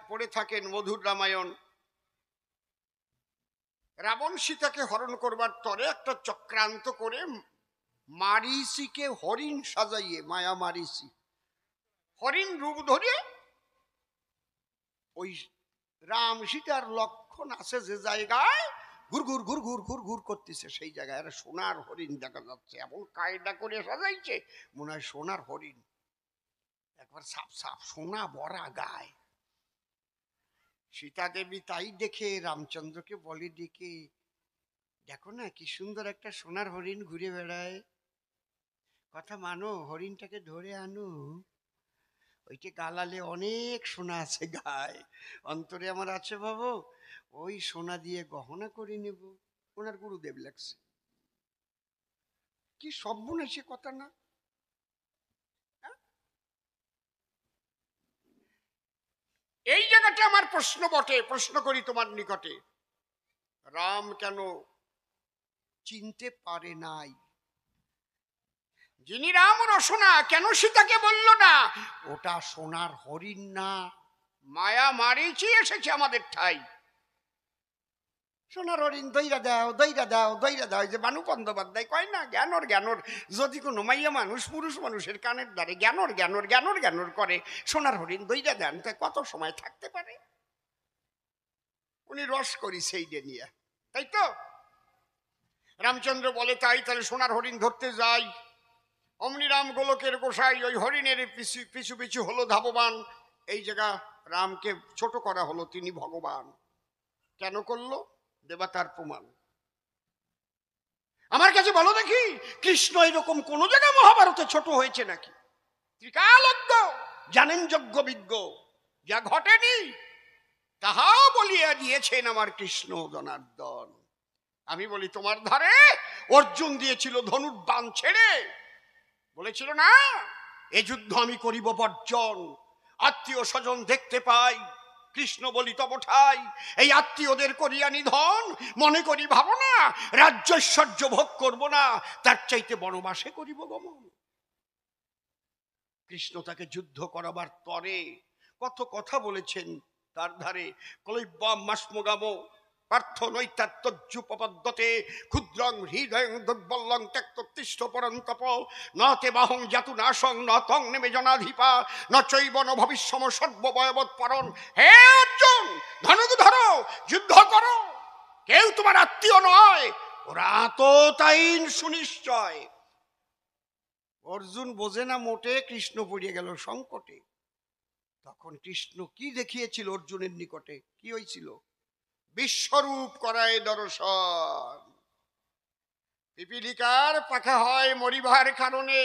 পড়ে থাকেন মধুর রামায়ণ। রাবণ সীতাকে হরণ করবার তরে একটা চক্রান্ত করে মারিচিকে হরিণ সাজাইয়ে, মায়া মারিচি হরিণ রূপ ধরে ওই রাম সীতার লক্ষণ আছে যে জায়গায় ঘুর ঘুর ঘুর ঘুর ঘুর ঘুর করতেছে, সেই জায়গায় একটা সোনার হরিণ দেখা যাচ্ছে। এমন কায়দা করে সাজাইছে মনে হয় সোনার হরিণ, একবার সাপ সাপ সোনা ভরা গায়। সীতা দেবী তাই দেখে রামচন্দ্রকে বলে ডেকে, দেখো না কি সুন্দর একটা সোনার হরিণ ঘুরে বেড়ায়, কথা মানো, হরিণটাকে ধরে আনো। ওইটা গালালে অনেক সোনা আছে গায়ে, অন্তরে আমার আছে বাবু, ওই সোনা দিয়ে গহনা করে নেব। ওনার গুরুদেব লাগছে। কি সর্বনাশী কথা না? এই জায়গাটা আমার প্রশ্ন বটে, প্রশ্ন করি তোমার নিকটে, রাম কেন চিনতে পারে নাই? যিনি রাম রসনা, কেন সীতাকে বলল না ওটা সোনার হরিণ না, মায়া মারিচি এসেছে আমাদের ঠাই? সোনার হরিণ দইরা দাও, দইরা দাও, দইরা দাও। যে বানু বন্দ্যোপাধ্যায় কয় না, জ্ঞানর জ্ঞানর, যদি কোনো মাইয়া মানুষ পুরুষ মানুষের কানের দ্বারে জ্ঞানর জ্ঞানর জ্ঞানর জ্ঞানর করে, সোনার হরিণ দইরা দেন, তা কত সময় থাকতে পারে? উনি রস করি সেই নিয়ে, তাই তো? রামচন্দ্র বলে তাই, তাহলে সোনার হরিণ ধরতে যাই। অমনি রাম গোলকের গোসাই ওই হরিণের পিছু পিছু হলো ধাবমান। এই জায়গা রামকে ছোট করা হলো, তিনি ভগবান। কেন করলো? দেবতার প্রমাণ। আমার কাছে বলো দেখি, কৃষ্ণ এরকম কোন জায়গায় মহাভারতে ছোট হয়েছে নাকি? ত্রিকালজ্ঞ, জানেন যজ্ঞ বিজ্ঞ, যা ঘটেনি তাহা বলিয়া দিয়েছেন আমার কৃষ্ণ জনার্দন। আমি বলি তোমার ধারে অর্জুন দিয়েছিল ধনুর্বাণ ছেড়ে, বলেছিল না এ যুদ্ধ আমি করিব বর্জন, আত্মীয় স্বজন দেখতে পাই, কৃষ্ণ বলি তব ঠাই, এই আত্মীয়দের করিয়া নিধন, মনে করি ভাবনা রাজ্য ঐশ্বর্য ভোগ করব না, তার চাইতে বনবাসে করিব গমন। কৃষ্ণ তাকে যুদ্ধ করাবার তরে কত কথা বলেছেন তার ধারে। কলৈব্যম মাসমগাম পার্থ নৈতাত্তজ্জুপপদ্যতে ক্ষুদ্রং হৃদয়ং দুর্বলং ত্যক্তোত্তিষ্ঠ পরন্তপ ন তে বাহং জাতু নাশং ন তং নেমে জনাধিপা ন চৈব ন ভবিষ্যম সর্ববয়বৎ পরণ। হে অর্জুন, ধনুক ধরো, যুদ্ধ করো, কেউ তোমার আত্মীয় নয়, ওরা তো তাইন সুনিশ্চয়। অর্জুন বোঝে না মোটে, কৃষ্ণ পড়িয়ে গেল সংকটে। তখন কৃষ্ণ কি দেখিয়েছিল অর্জুনের নিকটে? কি হয়েছিল? বিশ্বরূপ করায় দর্শন। পিপিলিকার পাখা হয় মরিবার কারণে,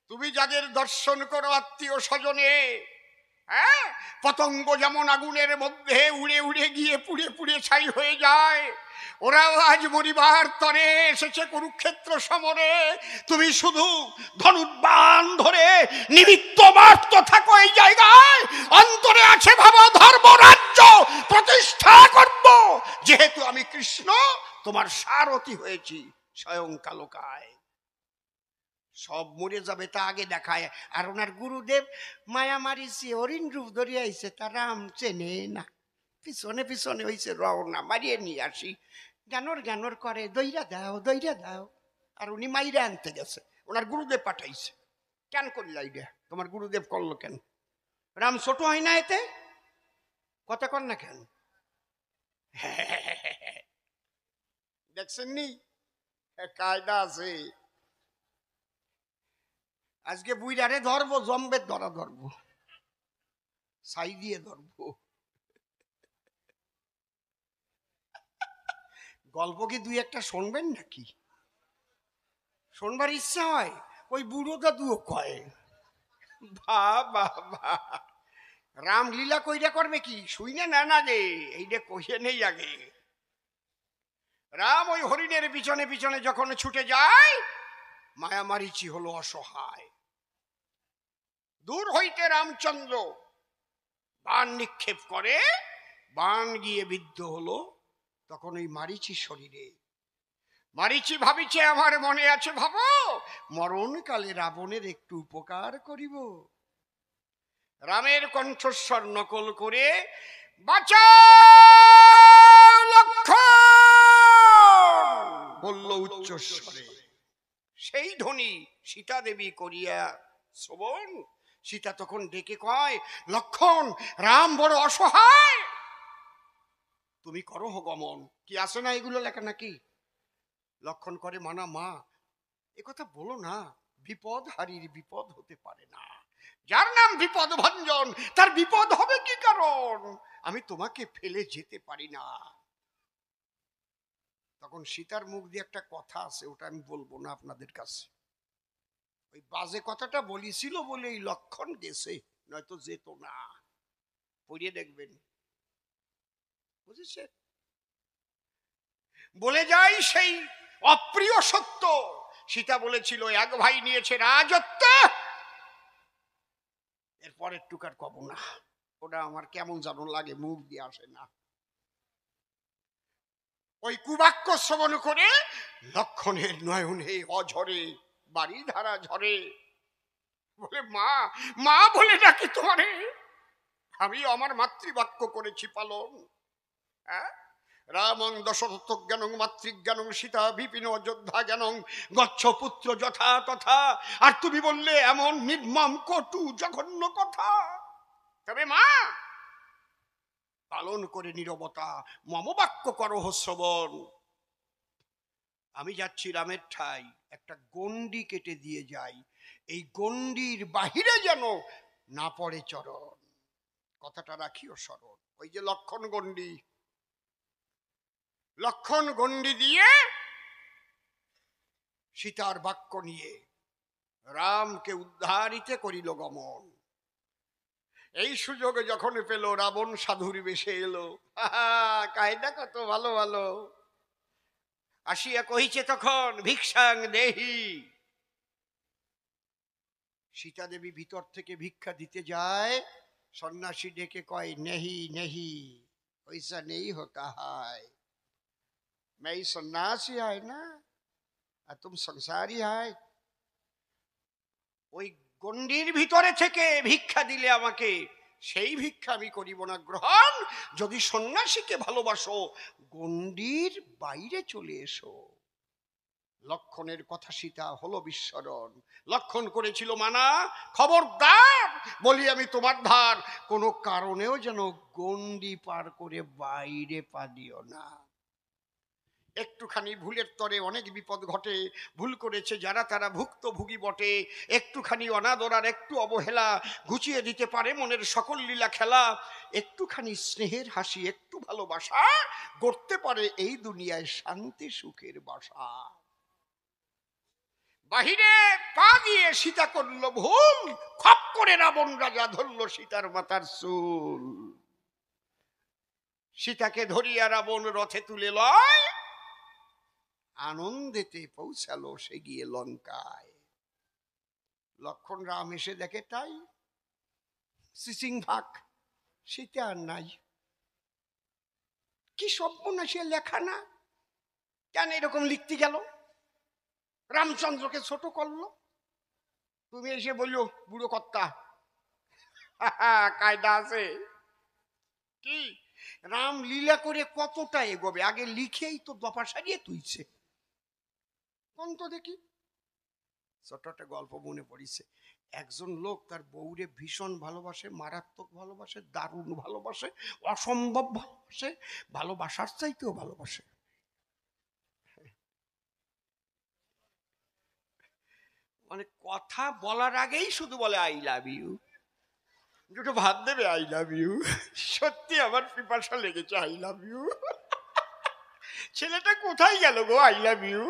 তুমি যাদের দর্শন করো আত্মীয় স্বজনে, হ্যাঁ, পতঙ্গ যেমন আগুনের মধ্যে উড়ে উড়ে গিয়ে পুড়ে পুড়ে ছাই হয়ে যায়, ওরাও আজ মরিবার তরে এসেছে কুরুক্ষেত্র সমরে। তুমি শুধু ধনুর্বাণ ধরে নিমিত্ত মাত্র থাকো এই জায়গায়, অন্তরে আছে ভাব ধর্ম রাজ্য প্রতিষ্ঠা করব, যেহেতু আমি কৃষ্ণ তোমার সারথি হয়েছি স্বয়ং কালকায়। সব মরে যাবে তা আগে দেখায়। আর ওনার গুরুদেব মায়া মারিছে, হরিণ রূপ ধরিয়া আইছে, তার রাম চেনে না, পিছনে পিছনে হইছে রওনা, মারিয়ে নিয়ে আসি, জ্ঞানর জ্ঞানর করে, দইরা দাও দইরা দাও। আর উনি মাইরা আনতে গেছে, ওনার গুরুদেব পাঠাইছে। কেন করলা এটা? তোমার গুরুদেব করলো কেন? রাম ছোট হয় না এতে? কথা কর না কেন? দেখছেন নি কায়দা আছে। আজকে বুইরারে ধরবো, জম্বের ধরা ধরবো, ছাই দিয়ে ধরবো। গল্প কি দুই একটা শুনবেন নাকি? শোনবার ইচ্ছা হয়? ওই বুড়ো দাদুও কয় বাবা রামলীলা কইরা করবে কি? শুই না না না রে, এইটা কইয়ে নেই আগে। রাম ওই হরিণের পিছনে পিছনে যখন ছুটে যায়, মায়ামারীচি হলো অসহায়। দূর হইতে রামচন্দ্র বাণ নিক্ষেপ করে, বাণ গিয়ে বিদ্ধ হলো তখন ওই মারিচি শরীরে। মারিচি ভাবিছে আমার মনে আছে ভাবো, মরণকালে রাবণের একটু উপকার করিব। রামের কণ্ঠস্বর নকল করে বাঁচাও লক্ষ্মণ বলল উচ্চস্বরে। সেই ধ্বনি সীতা দেবী করিয়া শ্রবণ। সীতা তখন ডেকে কয়, লক্ষ্মণ, রাম বড় অসহায়, তুমি করো গমন। কি আছে না এগুলো লেখা নাকি? লক্ষ্মণ করে, মানা মা, একথা বলো না, বিপদ হারির বিপদ হতে পারে না। যার নাম বিপদ ভঞ্জন, তার বিপদ হবে কি কারণ? আমি তোমাকে ফেলে যেতে পারি না। তখন সীতার মুখ দিয়ে একটা কথা আছে, ওটা আমি বলবো না আপনাদের কাছে। ওই বাজে কথাটা বলেছিল বলে এই লক্ষণ গেছে, নয়তো যেত না। পড়িয়ে দেখবেন, বুঝেছে? বলে যাই সেই অপ্রিয় সত্য। সীতা বলেছিল এক ভাই নিয়েছে রাজত্ব, এরপর একটুকার কব না, ওটা আমার কেমন যেন লাগে, মুখ দিয়ে আসে না। ওই কুবাক্য শ্রবণ করে লক্ষণের নয়নে অঝরে বাড়ি ধারা ঝরে। বলে, মা, মা বলে ডাকি তোমারে, আমি আমার মাতৃবাক্য করেছি পালন। হ্যাঁ, রামং দশরথজ্ঞানং মাতৃজ্ঞানং সীতা বিপিন যোদ্ধা জ্ঞানং গচ্ছ পুত্র যথা তথা। আর তুমি বললে এমন নির্মম কটু জঘন্য কথা। তবে মা, পালন করে নীরবতা, মম বাক্য করো শ্রবণ। আমি যাচ্ছি রামের ঠাই, একটা গণ্ডি কেটে দিয়ে যাই, এই গণ্ডির বাহিরে যেন না পড়ে চরণ। কথাটা রাখিও স্মরণ। ওই যে লক্ষণ গণ্ডি, লক্ষণ গণ্ডি দিয়ে সীতার বাক্য নিয়ে রামকে উদ্ধারিতে করিল গমন। এই সুযোগে যখন পেল, রাবণ সাধুর বেশে এলো। কায়দা কত ভালো ভালো। আসিয়া কহিছে তখন, ভিক্ষাং দেহি। সীতা দেবী ভিতর থেকে ভিক্ষা দিতে যায়, সন্ন্যাসী ডেকে কয়, নেহি নেহি, ওইসা নেই হতা হায়, मैं सन्यासी है ना আর তুমি সংসারী হয়। ওই গণ্ডির ভিতরে থেকে ভিক্ষা দিলে আমাকে, সেই ভিক্ষা আমি করিব না গ্রহণ। যদি সন্ন্যাসীকে ভালোবাসো, গণ্ডির বাইরে চলে এসো। লক্ষণের কথা সীতা হলো বিস্মরণ। লক্ষণ করেছিল মানা, খবরদার বলি আমি তোমার ধার, কোনো কারণেও যেন গণ্ডি পার করে বাইরে পা দিও না। একটুখানি ভুলের তরে অনেক বিপদ ঘটে। ভুল করেছে যারা তারা ভুক্তভোগী বটে। একটুখানি অনাদরার একটু অবহেলা ঘুচিয়ে দিতে পারে মনের সকল লীলা খেলা। একটুখানি স্নেহের হাসি, একটু ভালোবাসা গড়তে পারে এই দুনিয়ায় শান্তি সুখের বাসা। বাহিরে পা দিয়ে সীতা করল ভুল, খপ করে রাবণ রাজা ধরল সীতার মাথার চুল। সীতাকে ধরিয়া রাবণ রথে তুলে লয়, আনন্দেতে পৌঁছালো সে গিয়ে লঙ্কায়। লক্ষণ রাম এসে দেখে তাই, সিসিং ভাগ, সীতা আর নাই। কি সর্বনাশে লেখা না, কেন এরকম লিখতে গেল? রামচন্দ্রকে ছোট করলো। তুমি এসে বললো বুড়ো কর্তা, কায়দা আছে কি? রাম লীলা করে কতটা এগোবে, আগে লিখেই তো দফা সারিয়ে তুইছে। কোন তো দেখি ছোট একটা গল্প মনে পড়িছে। একজন লোক তার বউরে ভীষণ ভালোবাসে, মারাত্মক ভালোবাসে, দারুণ ভালোবাসে, অসম্ভব ভালোবাসে, ভালোবাসার চাইতেও ভালোবাসে। মানে কথা বলার আগেই শুধু বলে আই লাভ ইউ, দুটো ভাত দেবে আই লাভ ইউ, সত্যি আমার পিপাসা লেগেছে আই লাভ ইউ, ছেলেটা কোথায় গেল গো আই লাভ ইউ।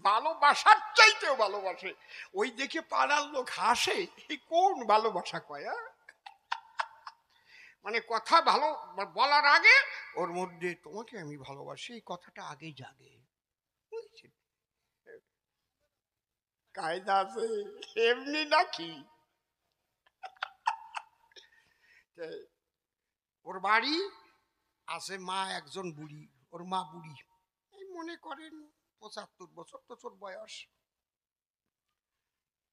ভালোবাসার চাইতেও ভালোবাসে। ওই দেখে পাড়ার লোক হাসে, কোন ভালোবাসা কয়। মানে কথা ভালো বলার আগে ওর মধ্যে তোমাকে আমি ভালোবাসি এই কথাটা আগে জাগে। কায়দা আছে এমনি নাকি? ওর বাড়ি আছে, মা একজন বুড়ি, ওর মা বুড়ি, এই মনে করেন 75 বছর তোর বয়স।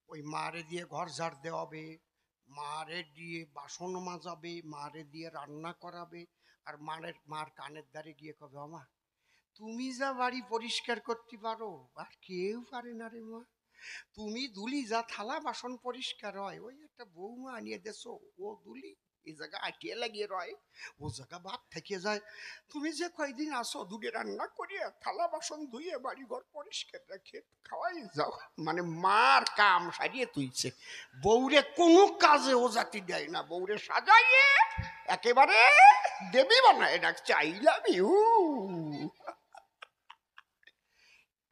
ওই মারে দিয়ে ঘর ঝাড় দেওয়াবে, মারে দিয়ে বাসন মাজাবে, মারে দিয়ে রান্না করাবে, আর মার কানের ধারে গিয়ে কবে, আমা তুমি যা বাড়ি পরিষ্কার করতে পারো আর কেউ পারে না রে মা, তুমি দুলি যা থালা বাসন পরিষ্কার হয়, ওই একটা বৌমা আনিয়ে দেছো, ও দুলি এই জায়গা আটিয়ে লাগিয়ে রয়, ও জায়গা ভাত থেকে যায়, তুমি যে কয়দিন আসো দুলে রান্না করিয়া থালা বাসন ধুইয়ে বাড়ি ঘর পরিষ্কার রাখে খাওয়াই যাও। মানে মার কাম সারিয়ে তুইছে, বউরে কোনো কাজে ও জাতি দেয় না, বউরে সাজাইয়ে একেবারে দেবী বানায় ডাকছে আই লাভ ইউ।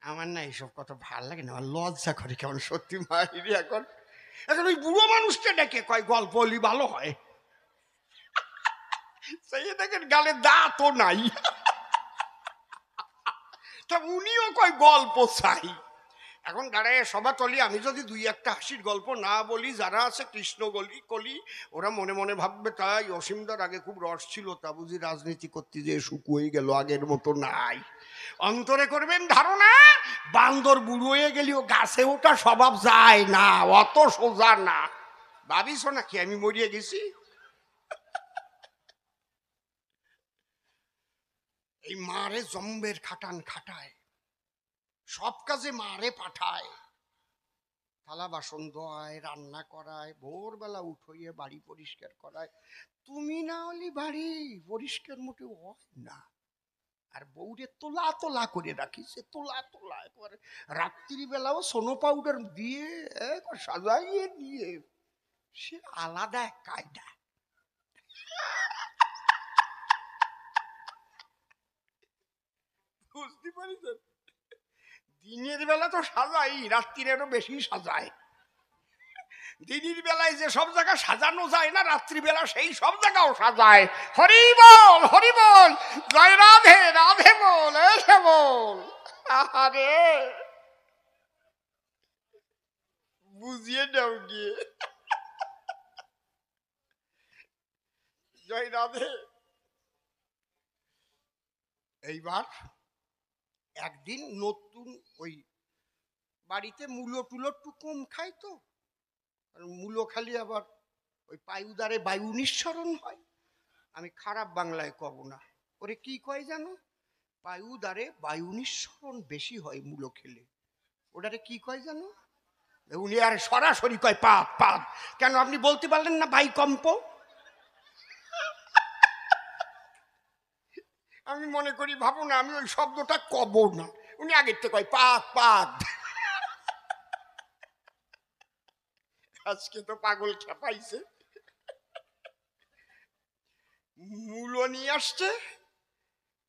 আমার না এইসব কথা ভাল লাগে না, আমার লজ্জা করে কেমন সত্যি মাইরি। এখন এখন ওই বুড়ো মানুষকে ডেকে কয় গল্প বলি ভালো হয়, সেই দেখেন গালে দাঁতও নাই, তা উনিও কয় গল্প চাই। এখন দাঁড়ায় সভাতলি আমি যদি দুই একটা হাসির গল্প না বলি, যারা আছে কৃষ্ণ কলি ওরা মনে মনে ভাববে তাই অসীমদার আগে খুব রস ছিল, তা বুঝি রাজনীতি করতে যে শুকুয়ে গেল, আগের মতো নাই। অন্তরে করবেন ধারণা বান্দর বুড়ো হয়ে গেলেও গাছে ওঠা স্বভাব যায় না, অত সোজা না। ভাবিস নাকি আমি মরিয়ে গেছি? এই মারে জম্বের খাটান খাটায়, সব কাজে মারে পাঠায়, থালা বাসন ধোয়ায়, রান্না করায়, ভোরবেলা উঠইয়ে বাড়ি পরিষ্কার করায়। তুমি না হলে বাড়ি পরিষ্কার মোটেও হয় না। আর বউরে তোলা তোলা করে রাখিছে, তোলা তোলা একবারে রাত্রিবেলাও সোনো পাউডার দিয়ে সাজাইয়ে দিয়ে, সে আলাদা এক কায়দা। বুঝতে পারিছেন? দিনের বেলা তো সাজাই, রাত্রিরেরও বেশি সাজায়। দিনের বেলায় যে সব জায়গা সাজানো যায় না, রাত্রিবেলা সেই সব জায়গাও সাজায়। হরি বল, জয় রাধে, রাধে বল, এসে বল। আরে বুঝিয়ে দাও গিয়ে, জয় রাধে। এইবার একদিন নতুন ওই বাড়িতে মূলো টুলো একটু কম খাই তো, মূলো খালি আবার ওই পায়ুদারে বায়ু নিঃসরণ হয়। আমি খারাপ বাংলায় কব না, ওরে কি কয় জানো, পায়ুদারে বায়ু নিঃসরণ বেশি হয় মূলো খেলে, ওটারে কি কয় জানো? উনি আর সরাসরি কয় পাপ পাপ। কেন আপনি বলতে পারলেন না ভাইকম্প? আমি মনে করি ভাবো না আমি ওই শব্দটা কব না, উনি আগের থেকে কয় পাপ পাপ। আজকে তো পাগল খেপাইছে, মূলো নিয়ে আসছে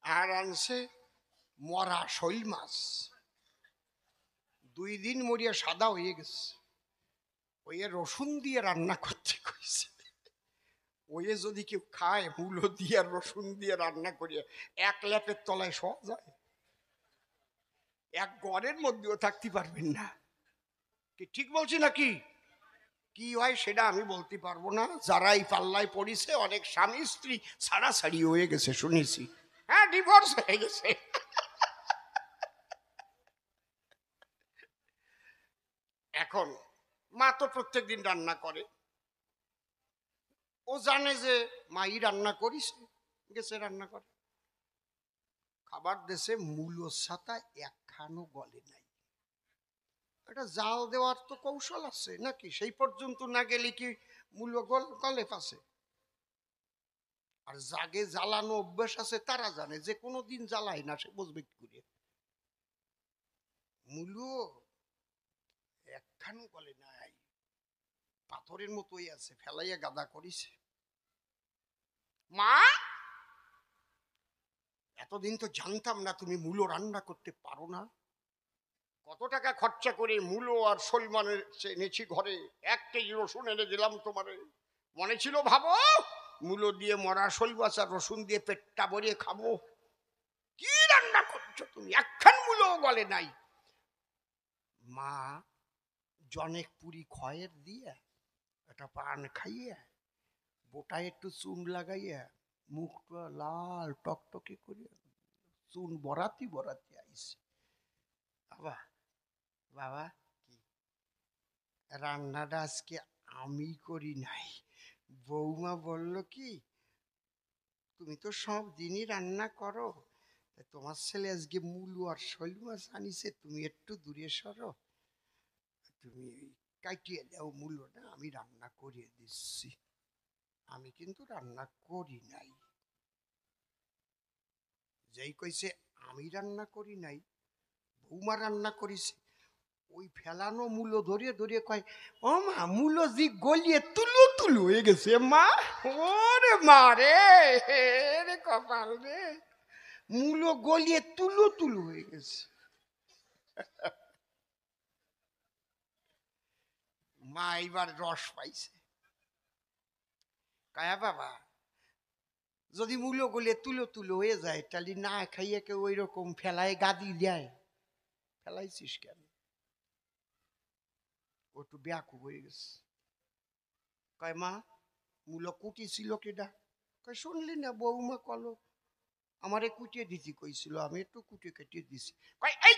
আর আনছে মরা শৈল মাছ, 2 দিন মরিয়া সাদা হয়ে গেছে, ওই রসুন দিয়ে রান্না করতে কইছে। ওই যদি কেউ খায় মূলো দিয়ে রসুন দিয়ে রান্না করিয়া, এক ল্যাপের তলায় সব যায়, এক ঘরের মধ্যেও থাকতে পারবেন না। কি ঠিক বলছি নাকি? কি হয় সেটা আমি বলতে পারবো না, যারা এই পাল্লায় পড়িছে অনেক স্বামী স্ত্রী ছাড়াছাড়ি হয়ে গেছে শুনেছি, হ্যাঁ ডিভোর্স হয়ে গেছে। এখন মা তো প্রত্যেক দিন রান্না করে, ও জানে যে মাই রান্না করিছে, গেছে রান্না করে, খাবার দেশে মূলো ছাতা একখানো গলে নাই। একটা জাল দেওয়ার তো কৌশল আছে নাকি? সেই পর্যন্ত না গেলে কি মূল্য গলে পাশে? আর জাগে জ্বালানো অভ্যাস আছে তারা জানে, যে কোনো দিন জ্বালায় না সে বুঝবে কি করে। মূল্য একখানো গলে নাই, পাথরের মতোই আছে, ফেলাইয়া গাদা করিছে। মা, এতদিন তো জানতাম না তুমি মূলো রান্না করতে পারো না। কত টাকা খরচা করে মূলো আর শোল মাছ এনেছি ঘরে, 1 কেজি রসুন এনে দিলাম তোমারে, মনে ছিল ভাবো মূলো দিয়ে মরা শোল মাছ আর রসুন দিয়ে পেটটা ভরিয়ে খাবো। কি রান্না করছো তুমি, একখান মূলো গলে নাই। মা জনেক পুরি খয়ের দিয়ে একটা পান খাইয়া বোটায় একটু চুন লাগাইয়া মুখটা লাল টকটকে করে চুন বরাতি বরাতি আইছে। বাবা বাবা, কি রান্নাটা আজকে আমি করি নাই, বৌমা বলল কি তুমি তো সব দিনই রান্না করো, তোমার ছেলে আজকে মূলো আর শোল মাছ আনিছে, তুমি একটু দূরে সরো, তুমি কাটিয়ে দাও মূলোটা, আমি রান্না করিয়ে দিচ্ছি। আমি কিন্তু রান্না করি নাই। যেই কইছে আমি রান্না করি নাই, বৌমা রান্না করিছে, ওই ফেলানো মূলো ধরিয়ে ধরিয়ে কয়, ও মা মূলো জি গলিয়ে তুলু তুলু হয়ে গেছে মা। ওরে মা রে, রে কপাল রে, মূলো গলিয়ে তুলু তুলু হয়ে গেছে। মা এইবার রস পাইছে। কায়া বাবা, যদি মূলো গলিয়ে তুলো তুলো হয়ে যায় তাহলে না খাইয়ে কেউ ওই রকম ফেলায় গাদি দেয়, ফেলাইছিস কেন? ও একটু ব্যাকুব হয়ে গেছে। কয় মা মূলো কুটি ছিল কেডা? কয় শুনলি না বৌমা কলো আমারে কুটিয়ে দিতে কইছিল, আমি একটু কুটিয়ে কেটিয়ে দিছি। কয় এই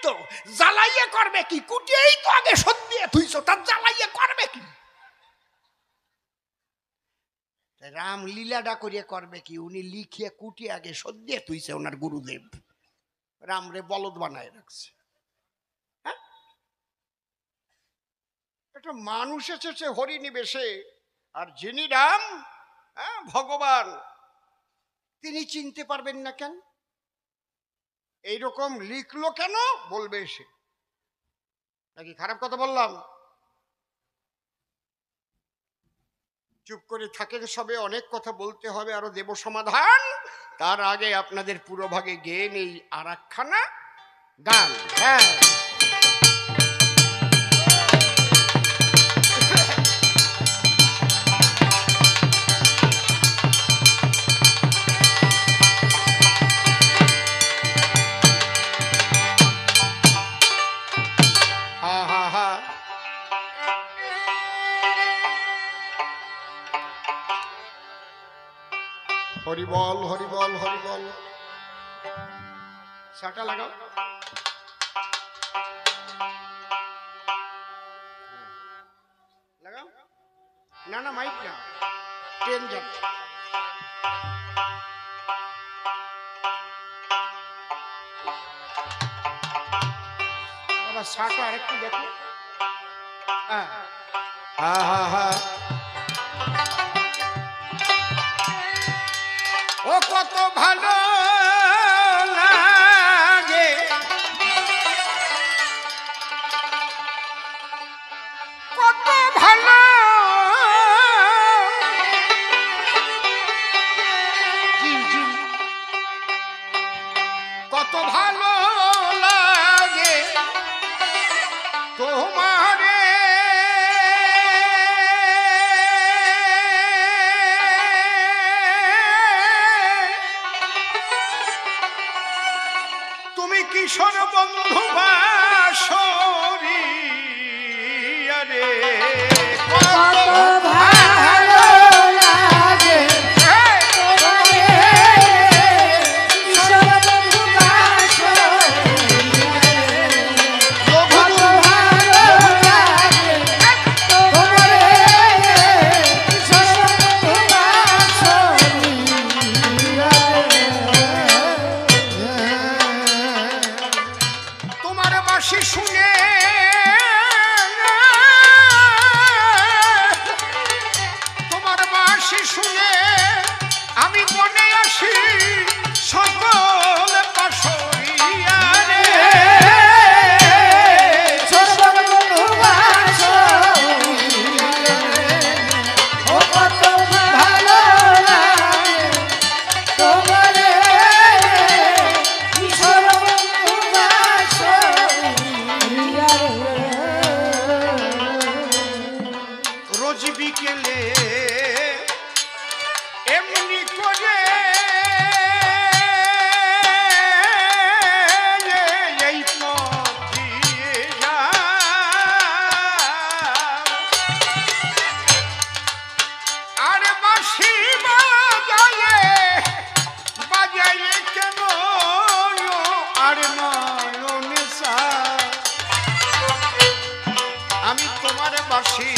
তো জ্বালাইয়া করবে কি, কুটিয়েই তো আগে সত্যি তুইছ, তার জ্বালাইয়া করবে কি? রাম লীলাটা করিয়া করবে কি, উনি লিখিয়া কুটিয়ে আগে সত্যি তুইছে ওনার গুরুদেব, রাম রে বলদ বানায় রাখছে। হ্যাঁ, একটা মানুষ এসেছে হরিণী বেশে, আর যিনি রাম, হ্যাঁ ভগবান, তিনি চিনতে পারবেন না কেন? এইরকম লিখলো কেন বলবে এসে, নাকি খারাপ কথা বললাম? চুপ করে থাকেন সবে, অনেক কথা বলতে হবে, আরো দেব সমাধান। তার আগে আপনাদের পুরো ভাগে গেয়ে নেই আর একখানা গান। হ্যাঁ, হরিবল হরিবল হরিবল। সাটা লাগাও। লাগাও না, না মাইক না, ট্রেন যাচ্ছে। বাবা সাটা আরেকটু দেখো। হ্যাঁ হ্যাঁ হ্যাঁ হ্যাঁ, ও কত ভালো লাগে কত ভালো, জি জি কত ভালো লাগে তোমারে, কিশোর বন্ধু বাসরি রে, কত ভালো লাগে কিশোর বন্ধু বাসরি। বিকেলে এমনি করে এই পথ দিয়ে আর বাঁশি বাজায়ে কেন আর নয়নে আমি তোমার বাঁশি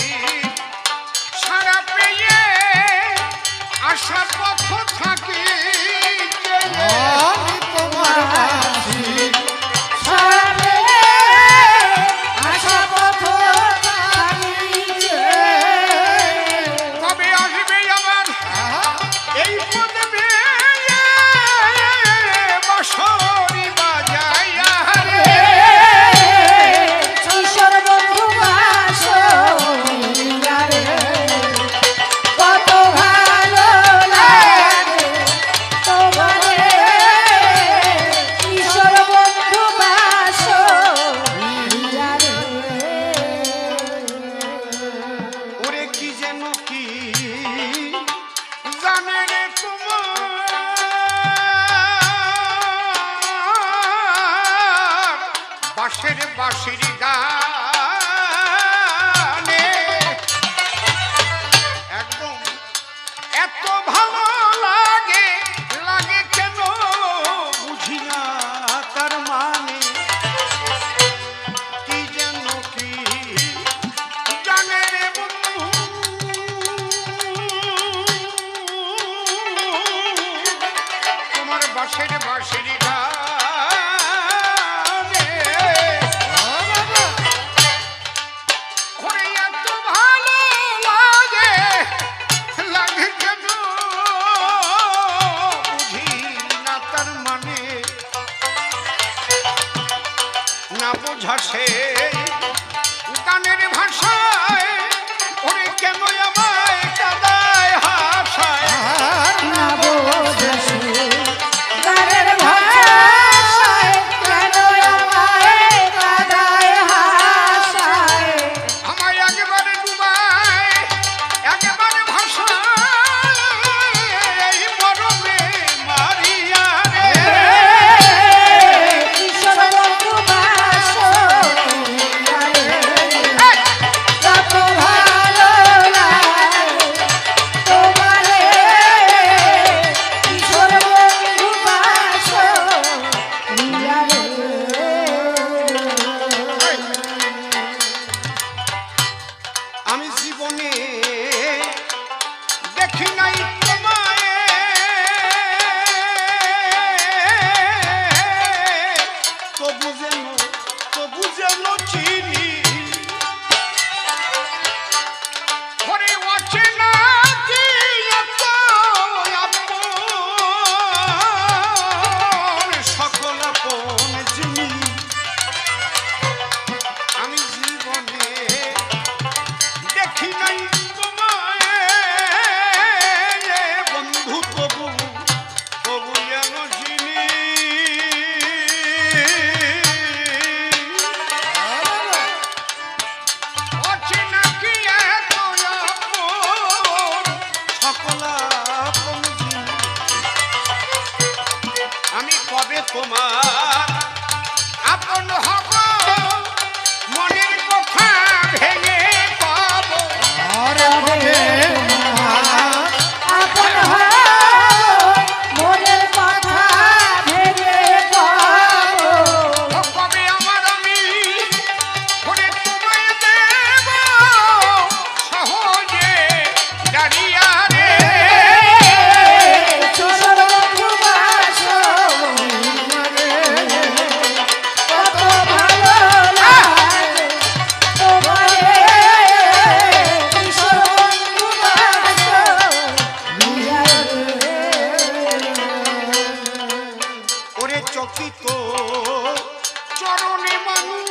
সারা পেয়ে আশা পথ থাকি আমি তোমার বাঁশি সারা পেয়ে আশা পথ থাকি কবে আসবে আমার এই পথে বাঁশরি বাজাইয়া রে কিশোর বন্ধু বাঁশরিয়া রে কত ভালো লাগে তোমারে কিশোর বন্ধু বাঁশরিয়া রে ওরে কি যেন কি জানে রে তোমার বাঁশের বাঁশির গানে একদম এত ভালো লাগে লাগে কেন বুঝি না তার মানে কি যেন কি জানে রে বন্ধু তোমার বাঁশের বাঁশির গানে ওরে এত ভালো লাগে লাগে কেন বুঝি না তার মানে না বোঝা সে গানের ভাষায় ওরে কেন আমায় কাদায় হাসায় না বোঝাসে গানের ভাষায় কেন আমায় কাদায় হাসায় আমায় একেবারে ডুবায় একেবারে ভাষায় মরমে মারিয়া রে কিশোর বন্ধু বাঁশরিয়া রে কত ভালো লাগে তোমারে কিশোর বন্ধু বাঁশরিয়া রে আমি জীবনে দেখি নাই তোমায় তবু যেন চিনি ওরে অচেনা কি এত আপন সকল আপন জিনিস আমি জীবনে দেখি নাই তোমায় বন্ধু তবু যেন চিনি অচেনা কি এত আপন সকল আপন জিনিস আমি কবে তোমার আপন হব মনের কথা ভেঙে পাবো আপন মনের কথা ভেবে পাবো কবে আমার আমি করে তোমায় দেব সহজে দাঁড়িয়া রে কিশোর বন্ধু বাঁশরিয়া রে কত ভালো লাগে তোমারে কিশোর বন্ধু বাঁশরিয়া রে ওরে চকিত চরণে মানুষ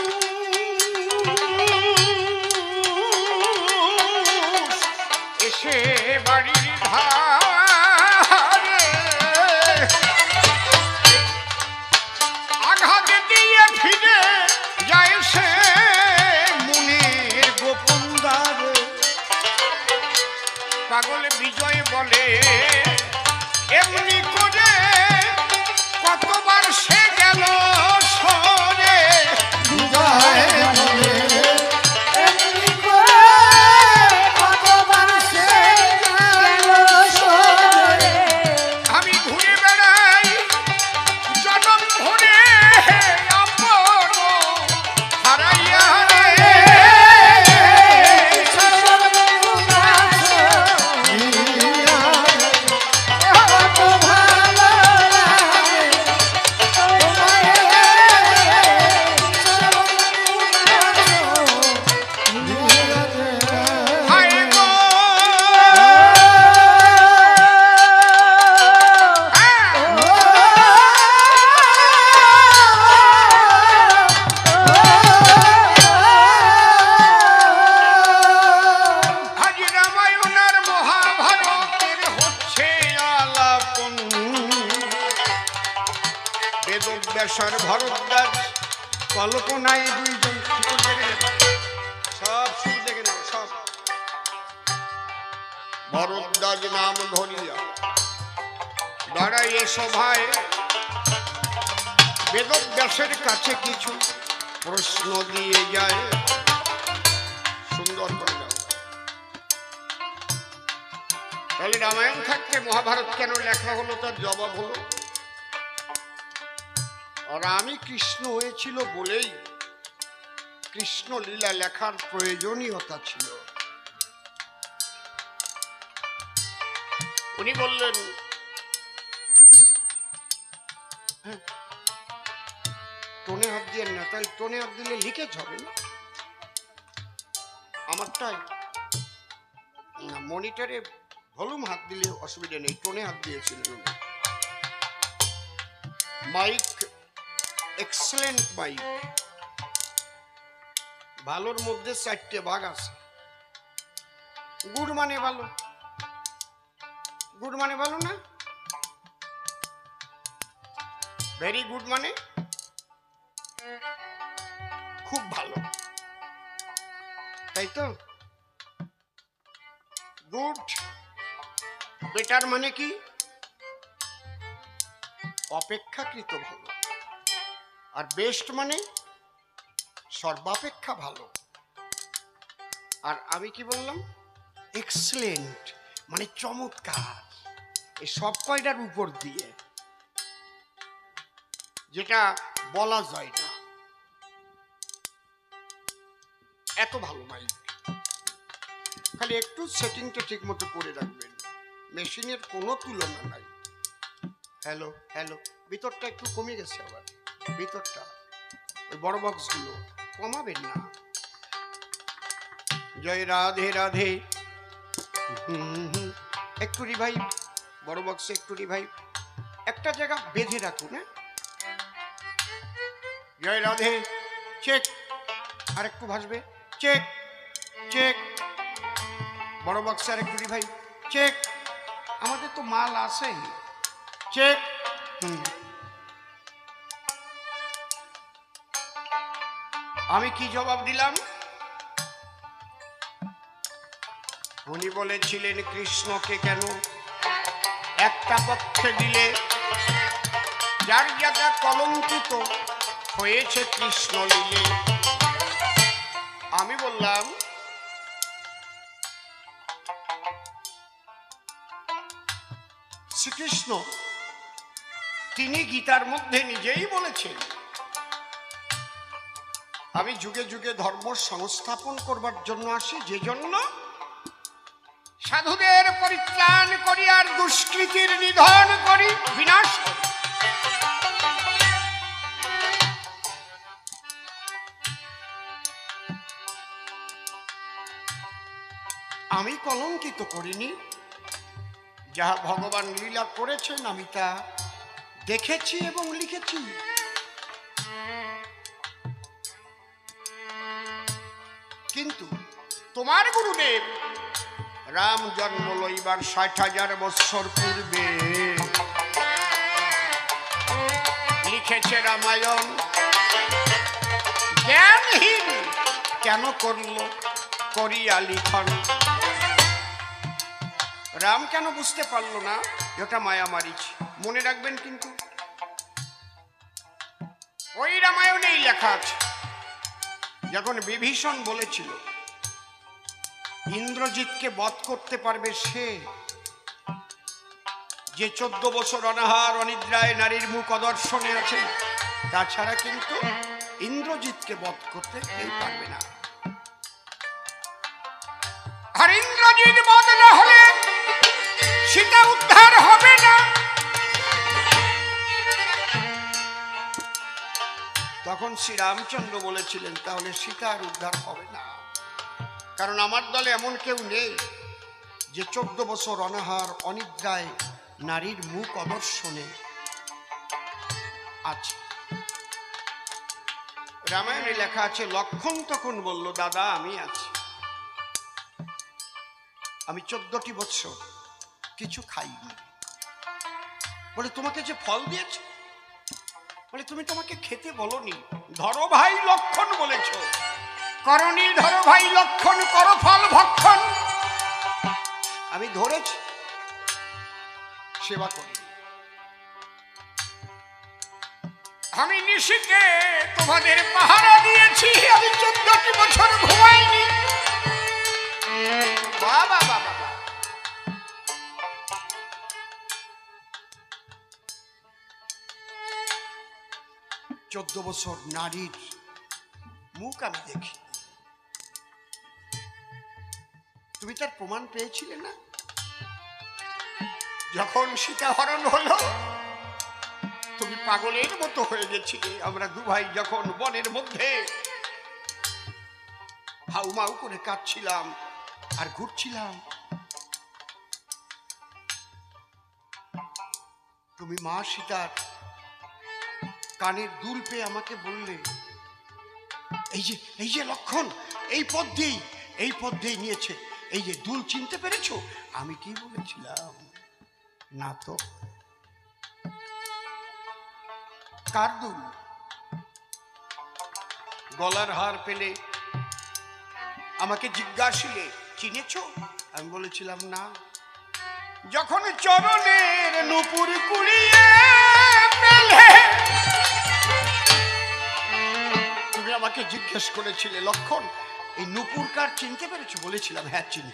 এসে বাড়ির ধারে আঘাত দিয়ে ফিরে যায় সে মনের গোপন দ্বারে পাগল বিজয় বলে এমনি করে কতবার সে গেল সরে বিজয় বলে এমনি করে কতবার সে গেল সরে। আমি ঘুরে বেড়াই জনম ভরে আপন হারাইয়া রে হায় গো আজ রামায়ণ আর মহাভারতের হচ্ছে আলাপন বেদব্যাসর ভরদ্বাজ কল্পনায় দুইজন সুর দেখে নেব সব সুর দেখে নেব সব ভরদ্বাজ নাম ধরিয়া দাঁড়াই এ সভায় বেদব্যাসের কাছে কিছু প্রশ্ন দিয়ে যায় সুন্দর করে দাও। তাহলে রামায়ণ থাকতে মহাভারত কেন লেখা হলো তার জবাব হলো আর আমি কৃষ্ণ হয়েছিল বলেই কৃষ্ণ লীলা লেখার প্রয়োজনীয়তা ছিল। উনি বললেন হ্যাঁ টোনে হাত দিয়ে না, তাই টোনে হাত দিলে লিকেজ হবে না। আমারটাই না মনিটরে ভলিউম হাত দিলে অসুবিধা নেই, টোনে হাত দিয়েছিলেন উনি। মাইক এক্সেলেন্ট মাইক, ভালোর মধ্যে 4টে ভাগ আছে। গুড মানে ভালো, গুড মানে ভালো না, ভেরি গুড মানে খুব ভালো, তাই তো। গুড বেটার মানে কি অপেক্ষাকৃত ভালো, আর বেস্ট মানে সর্বাপেক্ষা ভালো। আর আমি কি বললাম এক্সেলেন্ট মানে চমৎকার। এই সব কয়টার উপর দিয়ে যেটা বলা যায় না, এত ভালো মাইক। খালি একটু সেটিংটা ঠিক মতো করে রাখবেন, মেশিনের কোনো তুলনা নাই। হ্যালো হ্যালো, ভিতরটা একটু কমে গেছে, আবার ভিতরটা ওই বড় বক্সগুলো কমাবেন না। জয় রাধে রাধে। একটু রিভাইভ, বড় বক্সে একটু রিভাইভ, একটা জায়গা বেঁধে রাখুন। হ্যাঁ, জয় রাধে, চেক, আর একটু ভাসবে, চেক চেক, বড় বক্সে আর একটু রিভাইভ, চেক। আমাদের তো মাল আছে, চেক। আমি কি জবাব দিলাম? উনি বলেছিলেন কৃষ্ণকে কেন একটা পক্ষে দিলে, যার জায়গা কলঙ্কিত হয়েছে কৃষ্ণ লীলে। আমি বললাম শ্রীকৃষ্ণ তিনি গীতার মধ্যে নিজেই বলেছেন আমি যুগে যুগে ধর্ম সংস্থাপন করবার জন্য আসি, যে জন্য সাধুদের পরিত্রাণ করি আর দুষ্কৃতির নিধন করি, বিনাশ করি। আমি কলঙ্কিত করিনি, যাহা ভগবান লীলা করেছেন আমি তা দেখেছি এবং লিখেছি। কিন্তু তোমার গুরুদেব রাম জন্ম লইবার ৬০,০০০ বৎসর পূর্বে লিখেছে রামায়ণ। জ্ঞানহীন কেন করল করিয়া লিখন? রাম কেন বুঝতে পারলো না এটা মায়া মারিচ? মনে রাখবেন কিন্তু ওই রামায়ণেই লেখা আছে, যখন বিভীষণ বলেছিল ইন্দ্রজিৎকে বধ করতে পারবে সে, যে 14 বছর অনাহার অনিদ্রায় নারীর মুখ অদর্শনে আছে, তাছাড়া কিন্তু ইন্দ্রজিৎকে বধ করতে কেউ পারবে না। আর ইন্দ্রজিৎ বধ না হলে সীতা উদ্ধার হবে না। তখন শ্রী রামচন্দ্র বলেছিলেন তাহলে সীতার উদ্ধার হবে না, কারণ আমার দলে এমন কেউ নেই যে 14 বছর অনাহার অনিদ্রায় নারীর মুখ অদর্শনে আছে। রামায়ণে লেখা আছে, লক্ষণ তখন বলল দাদা আমি আছি, আমি 14টি বছর কিছু খাইনি। বলে তোমাকে যে ফল দিয়েছে, বলে তুমি তোমাকে খেতে বলনি, ধরো ভাই লক্ষণ বলেছ, করণী ধরো ভাই লক্ষণ, করো ফল ভক্ষণ। আমি ধরেছি, সেবা করি। আমি নিশিকে তোমাদের পাহারা দিয়েছি, আমি 14টি বছর ঘুমাইনি। বাবা বাবা, 14 বছর নারীর মুখ আমি দেখি। তুমি তার প্রমাণ পেয়েছিলে না? যখন সীতা হরণ হলো তুমি পাগলের মতো হয়ে গেছিলে। আমরা দু ভাই যখন বনের মধ্যে হাউমাউ করে কাঁদছিলাম আর ঘুরছিলাম, তুমি মা সীতার কানের দুল পেয়ে আমাকে বললে এই যে লক্ষণ এই পথ দিয়েই নিয়েছে, এই যে দুল চিনতে পেরেছো? আমি কি বলেছিলাম? না তো। কার দুল? গলার হার পেলে আমাকে জিজ্ঞাসিলে চিনেছো? আমি বলেছিলাম না। যখন চরণের নূপুর কুড়িয়ে পেলে তুমি আমাকে জিজ্ঞেস করেছিলে লক্ষণ এই নূপুর কার চিনতে পেরেছো? বলেছিলাম হ্যাঁ চিনি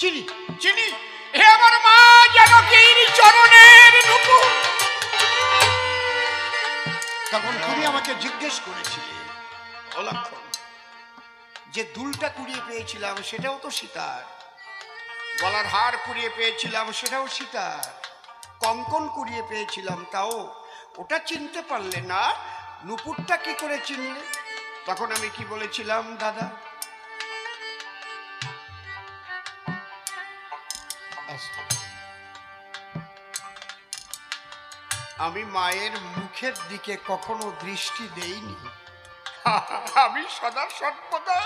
চিনি চিনি, হে আমার মা জানকীর চরণের নূপুর। তখন তুমি আমাকে জিজ্ঞেস করেছিলে ও লক্ষণ, যে দুলটা কুড়িয়ে পেয়েছিলাম সেটাও তো সীতার, গলার হার কুড়িয়ে পেয়েছিলাম সেটাও সীতার, কঙ্কন কুড়িয়ে পেয়েছিলাম তাও ওটা চিনতে পারলে না, নূপুরটা কি করে চিনলে? তখন আমি কি বলেছিলাম দাদা? আমি মায়ের মুখের দিকে কখনো দৃষ্টি দেইনি, আমি সদা সর্বদা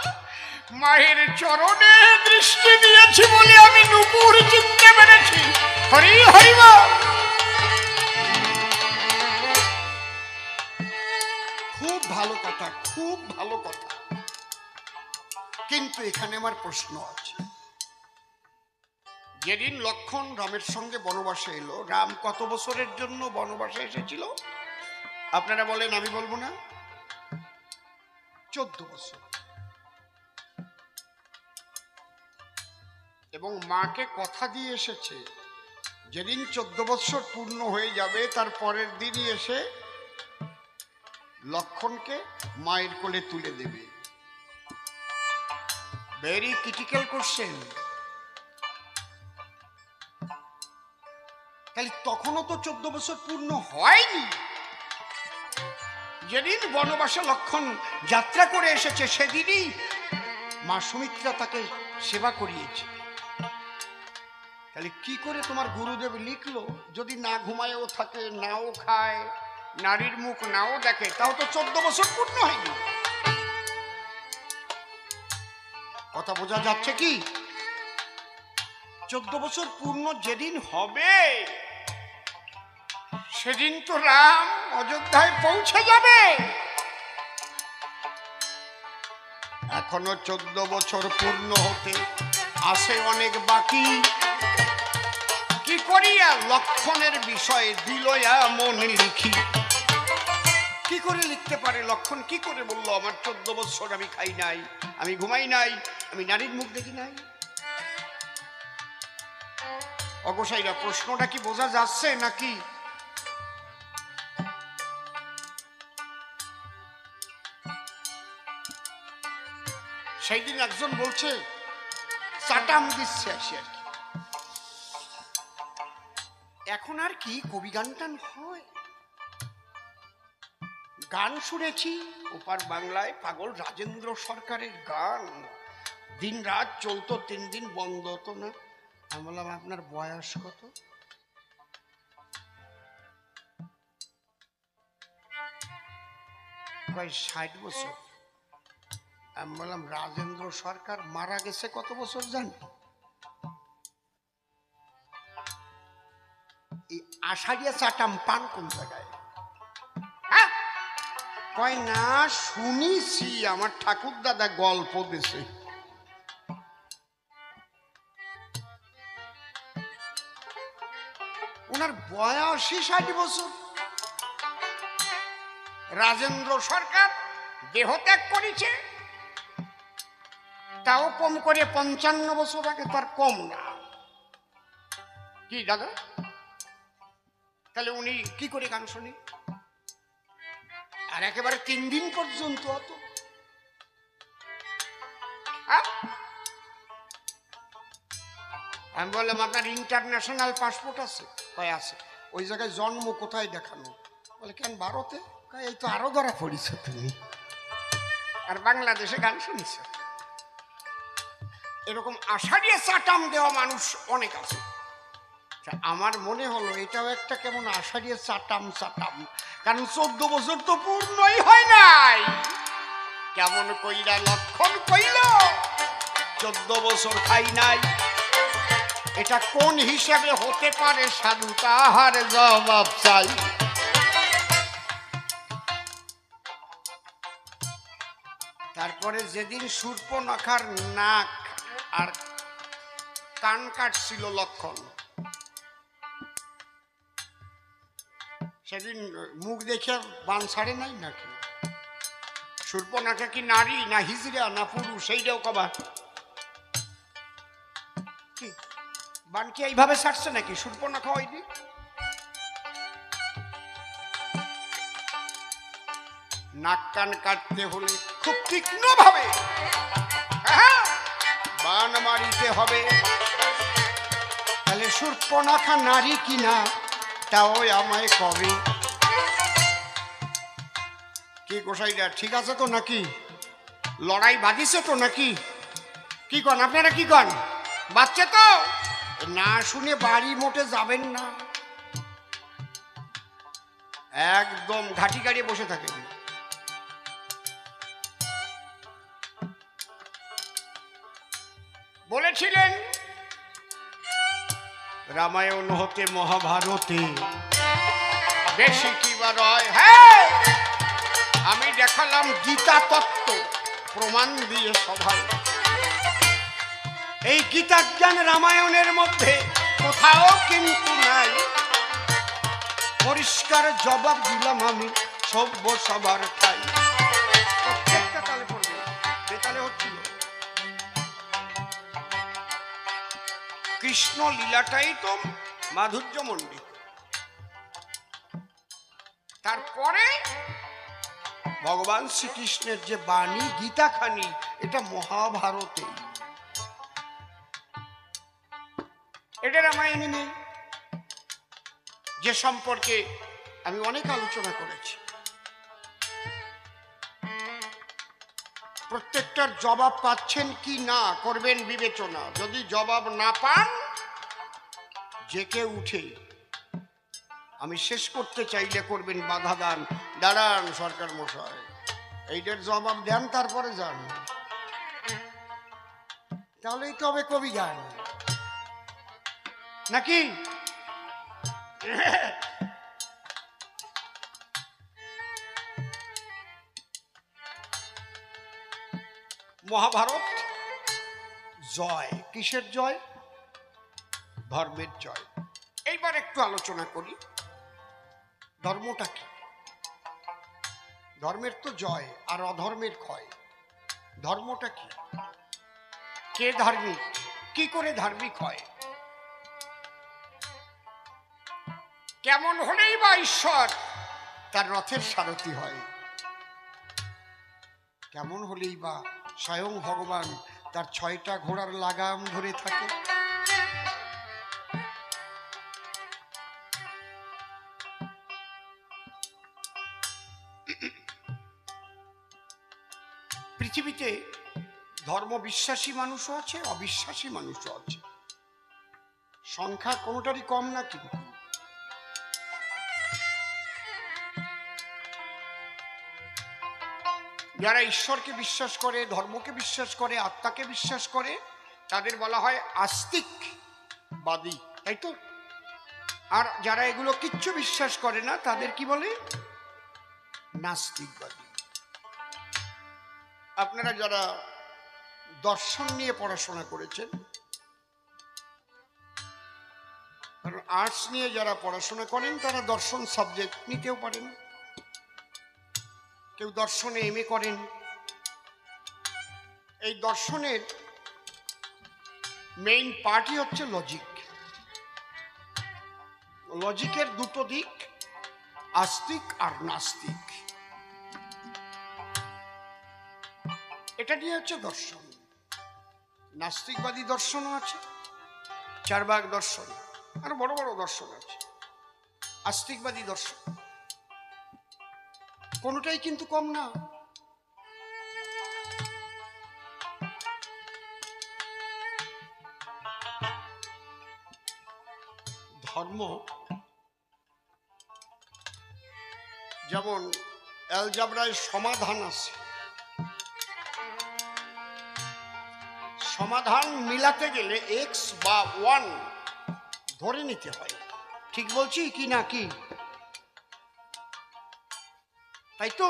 মায়ের চরণে দৃষ্টি দিয়েছি বলে আমি নূপুর চিনতে পেরেছি। হরি হরি বল। খুব ভালো কথা, খুব ভালো কথা, কিন্তু এখানে আমার প্রশ্ন আছে। যেদিন লক্ষণ রামের সঙ্গে বনবাসে এলো, রাম কত বছরের জন্য বনবাসে এসেছিল আপনারা বলেন? আমি বলবো না? 14 বছর। এবং মাকে কথা দিয়ে এসেছে যেদিন 14 বছর পূর্ণ হয়ে যাবে তার পরের দিনই এসে লক্ষণকে মায়ের কোলে তুলে দেবে। Very critical question. তাহলে তখনও তো 14 বছর পূর্ণ হয়নি। যেদিন বনবাসে লক্ষণ যাত্রা করে এসেছে সেদিনই মা সুমিত্রা তাকে সেবা করিয়েছে। তাহলে কি করে তোমার গুরুদেব লিখলো যদি না ঘুমায়ও থাকে, নাও খায়, নারীর মুখ নাও দেখে, তাও তো 14 বছর পূর্ণ হয়নি। কথা বোঝা যাচ্ছে কি? 14 বছর পূর্ণ যেদিন হবে সেদিন তো রাম অযোধ্যায় পৌঁছে যাবে। এখনো 14 বছর পূর্ণ হতে আসে অনেক বাকি। কি করিয়া লক্ষণের বিষয়ে দিলয়া মন লিখি। কি করে লিখতে পারে লক্ষণ? কি করে বললো আমার 14 বছর আমি খাই নাই, আমি ঘুমাই নাই, আমি নারীর মুখ দেখি নাই? অগোসাইরা প্রশ্নটা কি বোঝা যাচ্ছে নাকি? সেই দিন একজন বলছে চাটাম দিচ্ছে আসি আর কি। এখন আর কি কবি গান টান হয়? গান শুনেছি ওপার বাংলায় পাগল রাজেন্দ্র সরকারের গান, দিন রাত চলতো, 3 দিন বন্ধ হতো না। আমি বললাম আপনার বয়স কত? কয় 60 বছর। আমি বললাম রাজেন্দ্র সরকার মারা গেছে কত বছর জানি? এই আষাঢ়িয়া চাটাম পান কোন জায়গায়? হ্যাঁ, কয় না শুনিছি, আমার ঠাকুর দাদা গল্প দিছে। ওনার বয়সই 60 বছর। রাজেন্দ্র সরকার দেহত্যাগ করেছে তাও কম করে 55 বছর আগে, তার কম না। কি দাদা, তাহলে উনি কি করে গান শুনি? আর একেবারে 3 দিন পর্যন্ত হতো। আমি বললাম আপনার ইন্টারন্যাশনাল পাসপোর্ট আছে? কয় আছে। ওই জায়গায় জন্ম কোথায় দেখানো? বলে কেন ভারতে? কয় এই তো আরো ধরা পড়িছ তুমি, আর বাংলাদেশে গান শুনিছ। এরকম আষাঢ়িয়া চাটাম দেওয়া মানুষ অনেক আছে। আমার মনে হলো এটাও একটা কেমন আষাঢ়িয়া চাটাম চাটাম, কারণ 14 বছর তো পূর্ণই হয় নাই। কেমন কইরা লক্ষণ কইল 14 বছর খাই নাই। এটা কোন হিসাবে হতে পারে সাধু, তাহার জবাব চাই। তারপরে যেদিন শূর্পনখার নাক আর কান কাটছিল লক্ষণ, সেদিন মুখ দেখে বান ছাড়ে নাই নাকি? শূর্পনখা কি নারী না হিজড়া না পুরুষ সেইটাও কবা? কি বান কি এইভাবে ছাড়ছে নাকি? শূর্পনখা হয়নি? নাক কান কাটতে হলে খুব তীক্ষ্ণ ভাবে বান মারিতে হবে। তাহলে শূর্পনখা নারী কিনা তাও আমায় কবে? কি গোসাইরা ঠিক আছে তো নাকি? লড়াই বাঁধিছে তো নাকি? কি কন আপনারা? কি কন? বাচ্চা তো না শুনে বাড়ি মোটে যাবেন না, একদম ঘাটি গাড়িয়ে বসে থাকেন। বলেছিলেন রামায়ণ হতে মহাভারতে বেশি কি বা রয়। হ্যাঁ, আমি দেখালাম গীতা তত্ত্ব প্রমাণ দিয়ে সভায়। এই গীতা জ্ঞান রামায়ণের মধ্যে কোথাও কিন্তু নাই। পরিষ্কার জবাব দিলাম আমি সভ্য সবার ঠাই। প্রত্যেকটা তালে পড়বে, বেতালে হচ্ছিল। কৃষ্ণ লীলাটাই তো মাধুর্য মণ্ডিত। তারপরে ভগবান শ্রীকৃষ্ণের যে বাণী গীতাখানি, এটা মহাভারতে, এটা রামায়ণে নেই, যে সম্পর্কে আমি অনেক আলোচনা করেছি। প্রত্যেকটার জবাব পাচ্ছেন কি না করবেন বিবেচনা। যদি জবাব না পান জেকে উঠে আমি শেষ করতে চাইলে করবেন বাধা দান। দাঁড়ান সরকার মশাই, এইটার জবাব দেন তারপরে যান, তাহলেই তো হবে কবি গান নাকি? মহাভারত জয়, কিসের জয়? ধর্মের জয়। এইবার একটু আলোচনা করি ধর্মটা কি। ধর্মের তো জয় আর অধর্মের ক্ষয়। ধর্মটা কি? কে ধার্মিক? কি করে ধার্মিক হয়? কেমন হলেই বা ঈশ্বর তার রথের সারথি হয়? কেমন হলেই বা স্বয়ং ভগবান তার 6টা ঘোড়ার লাগাম ধরে থাকে? পৃথিবীতে ধর্ম বিশ্বাসী মানুষও আছে, অবিশ্বাসী মানুষও আছে। সংখ্যা কোনোটারই কম না। কিন্তু যারা ঈশ্বরকে বিশ্বাস করে, ধর্মকে বিশ্বাস করে, আত্মাকে বিশ্বাস করে, তাদের বলা হয় আস্তিকবাদী, তাই তো? আর যারা এগুলো কিচ্ছু বিশ্বাস করে না তাদের কি বলে? নাস্তিকবাদী। আপনারা যারা দর্শন নিয়ে পড়াশোনা করেছেন, কারণ আর্টস নিয়ে যারা পড়াশোনা করেন তারা দর্শন সাবজেক্ট নিতেও পারেন। কেউ দর্শনে এমএ করেন। এই দর্শনের মেইন পার্টই হচ্ছে লজিক। লজিকের দুটো দিক, আস্তিক আর নাস্তিক। এটা নিয়ে হচ্ছে দর্শন। নাস্তিকবাদী দর্শনও আছে, চারবাক দর্শন, আর বড় বড় দর্শন আছে। আস্তিকবাদী দর্শন কোনোটাই কিন্তু কম না। ধর্ম যেমন অ্যালজাবরায় সমাধান আছে, সমাধান মিলাতে গেলে এক্স বা 1 ধরে নিতে হয়। ঠিক বলছি কি না? কি তাই তো?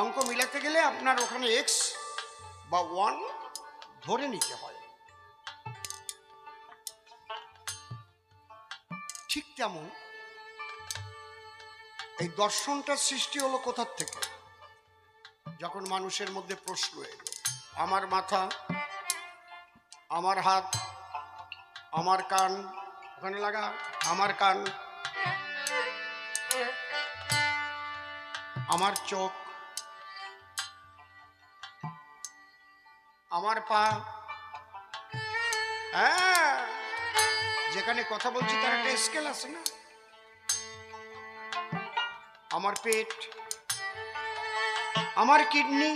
অঙ্ক মিলাতে গেলে আপনার ওখানে এক্স বা 1 ধরে নিতে হয়। ঠিক তেমন এই দর্শনটার সৃষ্টি হলো কোথার থেকে? যখন মানুষের মধ্যে প্রশ্ন এলো, আমার মাথা, আমার হাত, আমার কান, ওখানে লাগা, আমার কান, আমার চোখ, আমার পা, হ্যাঁ, যেখানে কথা বলছি তার একটা স্কেল আছে না? আমার পেট, আমার কিডনি,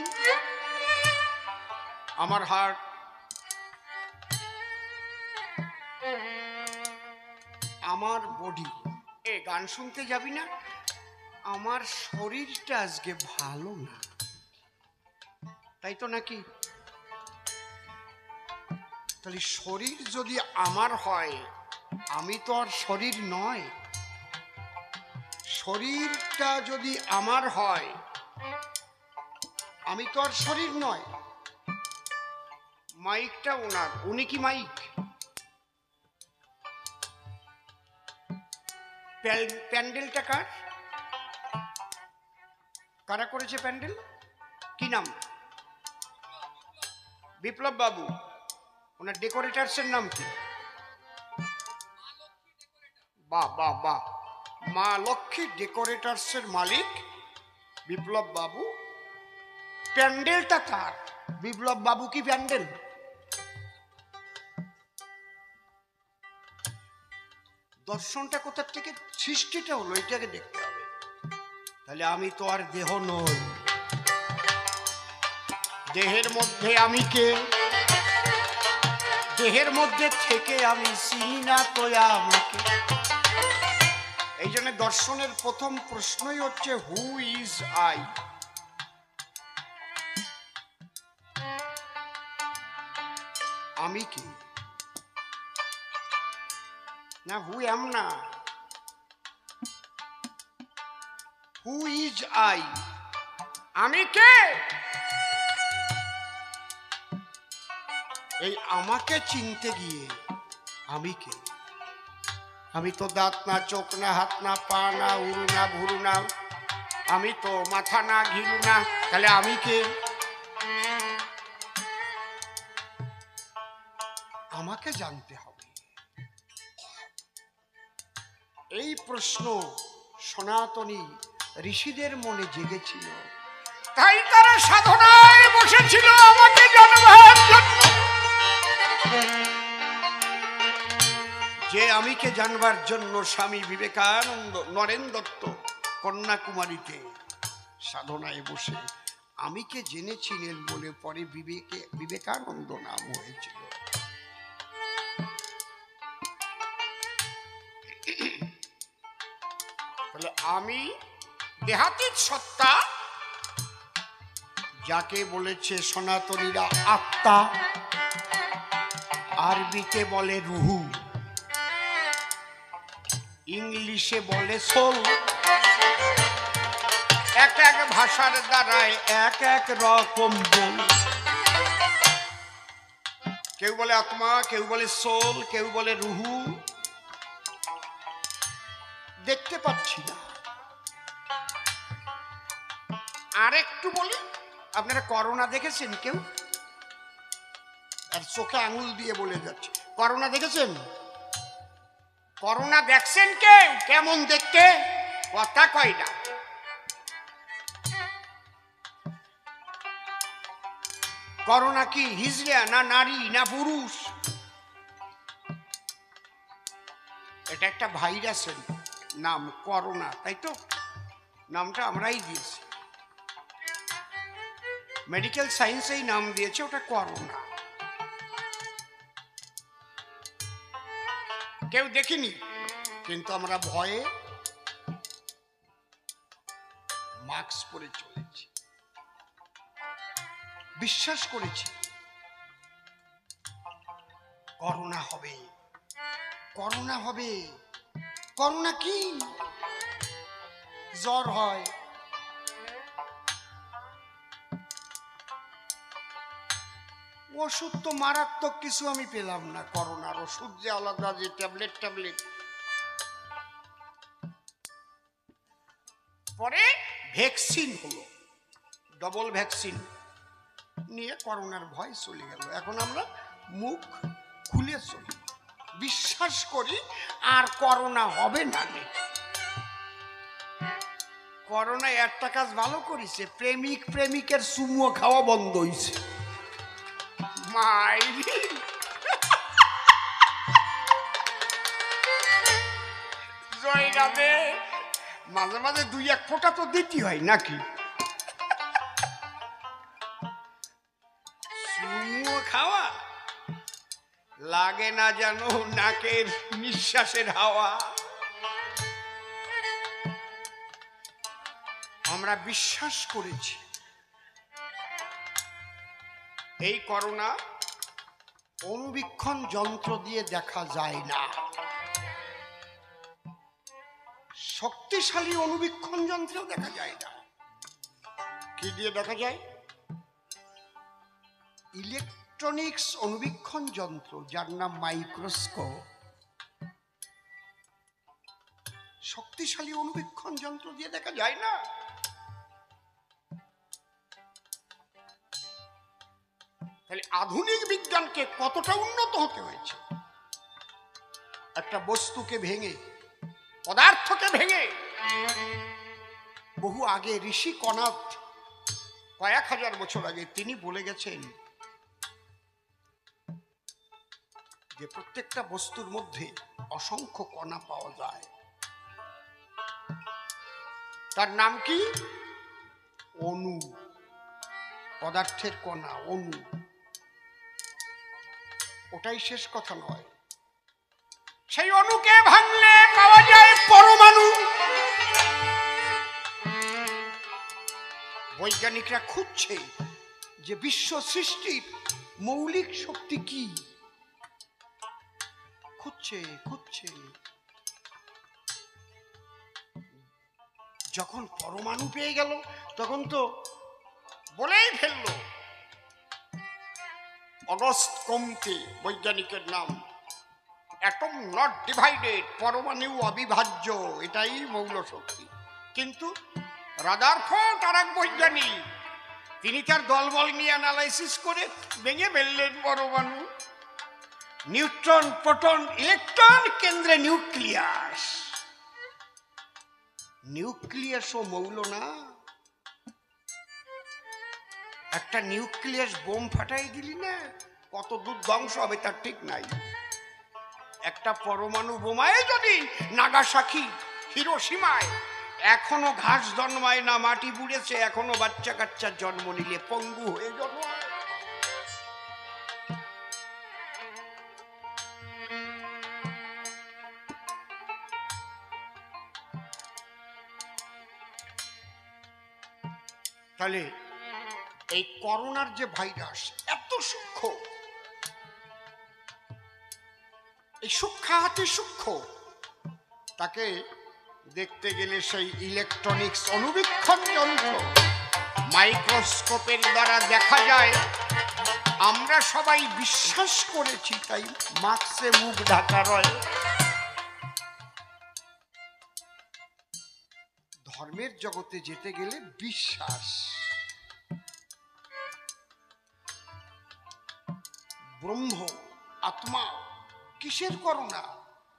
আমার হার্ট, আমার বডি। এ গান শুনতে যাবি না? আমার শরীরটা আজকে ভালো না, তাই তো নাকি? তাহলে শরীর যদি আমার হয়, আমি তো আর শরীর নয়। শরীরটা যদি আমার হয়, আমি তো আর শরীর নয়। মাইকটা ওনার, উনি কি মাইক? প্যান্ডেলটা কার? কারা করেছে প্যান্ডেল? কি নাম? বিপ্লব বাবু। ওনার ডেকোরেটার্সের নাম কি? বাহ বাহ বাহ, মা লক্ষ্মী ডেকোরেটার্সের মালিক বিপ্লব বাবু। প্যান্ডেলটা কার? বিপ্লব বাবু কি প্যান্ডেল? দর্শনটা কোথার থেকে সৃষ্টিটা হলো, এটাকে দেখতে হবে। তাহলে আমি তো আর দেহ নই, দেহের মধ্যে আমি কে? দেহের মধ্যে থেকে আমি চিনি না তো আমাকে। এই জন্য দর্শনের প্রথম প্রশ্নই হচ্ছে হু ইজ আই। আমি কি? না হু এম না, হু ইজ আই, আমি কে? এই আমাকে চিনতে গিয়ে আমি কে, আমি তো দাঁত না, চোখ না, হাত না, পা না, উড়ু না, ভুরু না, আমি তো মাথা না, ঘিলু না, তাহলে আমি কে? আমাকে জানতে হবে। এই প্রশ্ন সনাতনী ঋষিদের মনে জেগেছিল, তাই তারা সাধনায় বসেছিল আমাকে জানবার জন্য। যে আমিকে জানবার জন্য স্বামী বিবেকানন্দ নরেন দত্ত কন্যাকুমারীতে সাধনায় বসে আমিকে জেনেছিলেন বলে পরে বিবেকানন্দ নাম হয়েছিল। তাহলে আমি দেহাতীত সত্তা, যাকে বলেছে সনাতনীরা আত্মা, আরবিতে বলে রুহু, ইংলিশে বলে সোল। এক এক ভাষার দ্বারায় এক এক রকম বল। কেউ বলে আত্মা, কেউ বলে সোল, কেউ বলে রুহু। দেখতে পাচ্ছি না। আর একটু বলি, আপনারা করোনা দেখেছেন কেউ? আর চোখে আঙুল দিয়ে বলে যাচ্ছে, করোনা দেখেছেন? করোনা দেখছেন কেউ? কেমন দেখতে? কথা কয় না। করোনা কি হিজড়া না নারী না পুরুষ? এটা একটা ভাইরাসের নাম করোনা, তাই তো? নামটা আমরাই দিয়েছি, মেডিকেল সায়েন্সেই নাম দিয়েছে, ওটা করোনা। কেউ দেখিনি, কিন্তু আমরা ভয়ে মাস্ক পরে চলেছি, বিশ্বাস করেছি করোনা হবে, করোনা হবে। করোনা কি? জ্বর হয়, ওষুধ তো মারাত্মক কিছু আমি পেলাম না। করোনার ওষুধ যে আলাদা, যে ট্যাবলেট ট্যাবলেট। পরে ভ্যাকসিন হলো, ডবল ভ্যাকসিন নিয়ে করোনার ভয় চলে গেল। এখন আমরা মুখ খুলে চলি, বিশ্বাস করি আর করোনা হবে না। করোনা একটা কাজ ভালো করেছে, প্রেমিক প্রেমিকের চুমো খাওয়া বন্ধ হয়েছে। মাঝে মাঝে দুই এক ফোঁটা তো দিতে হয় নাকি? চুমো খাওয়া লাগে না জানো নাকের নিঃশ্বাসের হাওয়া। আমরা বিশ্বাস করেছি এই করোনা অণুবীক্ষণ যন্ত্র দিয়ে দেখা যায় না। শক্তিশালী অণুবীক্ষণ যন্ত্রেও দেখা যায় না। কি দিয়ে দেখা যায়? ইলেকট্রনিক্স অণুবীক্ষণ যন্ত্র, যার নাম মাইক্রোস্কোপ। শক্তিশালী অণুবীক্ষণ যন্ত্র দিয়ে দেখা যায় না। তাহলে আধুনিক বিজ্ঞানকে কতটা উন্নত হতে হয়েছে। একটা বস্তুকে ভেঙে, পদার্থকে ভেঙে, বহু আগে ঋষি কনাদ, কয়েক হাজার বছর আগে, তিনি বলে গেছেন যে প্রত্যেকটা বস্তুর মধ্যে অসংখ্য কণা পাওয়া যায়। তার নাম কি? অণু। পদার্থের কণা, অণু। ওটাই শেষ কথা নয়, সেই অণুকে ভাঙলে পাওয়া যায় পরমাণু। বৈজ্ঞানিকরা খুঁজছে যে বিশ্ব সৃষ্টির মৌলিক শক্তি কি, খুঁজছে। যখন পরমাণু পেয়ে গেল তখন তো বলেই ফেললো। অগস্ট কমতে বৈজ্ঞানিকের নাম, অ্যাটম নট ডিভাইডেড, পরমাণু অবিভাজ্য, এটাই মৌল শক্তি। কিন্তু রাদারফোর্ড আর এক বৈজ্ঞানিক, তিনি তার দলবল নিয়ে অ্যানালাইসিস করে ভেঙে ফেললেন পরমাণু। নিউট্রন, প্রোটন, ইলেকট্রন, কেন্দ্রে নিউক্লিয়াস। নিউক্লিয়াসও মৌল না? একটা নিউক্লিয়াস বোম ফাটাই দিলি না, কত দূর ধ্বংস হবে তার ঠিক নাই। একটা পরমাণু বোমায় যদি নাগাসাকি, হিরোশিমায় এখনো ঘাস জন্মায় না, মাটি বুড়েছে, এখনো বাচ্চা কাচ্চার জন্ম নিলে পঙ্গু হয়ে জন্মায়। তাহলে এই করোনার যে ভাইরাস এত সূক্ষ্ম, এই সূক্ষ্মাতি সূক্ষ্ম, তাকে দেখতে গেলে সেই ইলেকট্রনিক্স অণুবীক্ষণ যন্ত্র মাইক্রোস্কোপের দ্বারা দেখা যায়। আমরা সবাই বিশ্বাস করেছি, তাই মাস্কে মুখ ঢাকা রয়। ধর্মের জগতে যেতে গেলে বিশ্বাস, ব্রহ্ম, আত্মা, কিসের করোনা?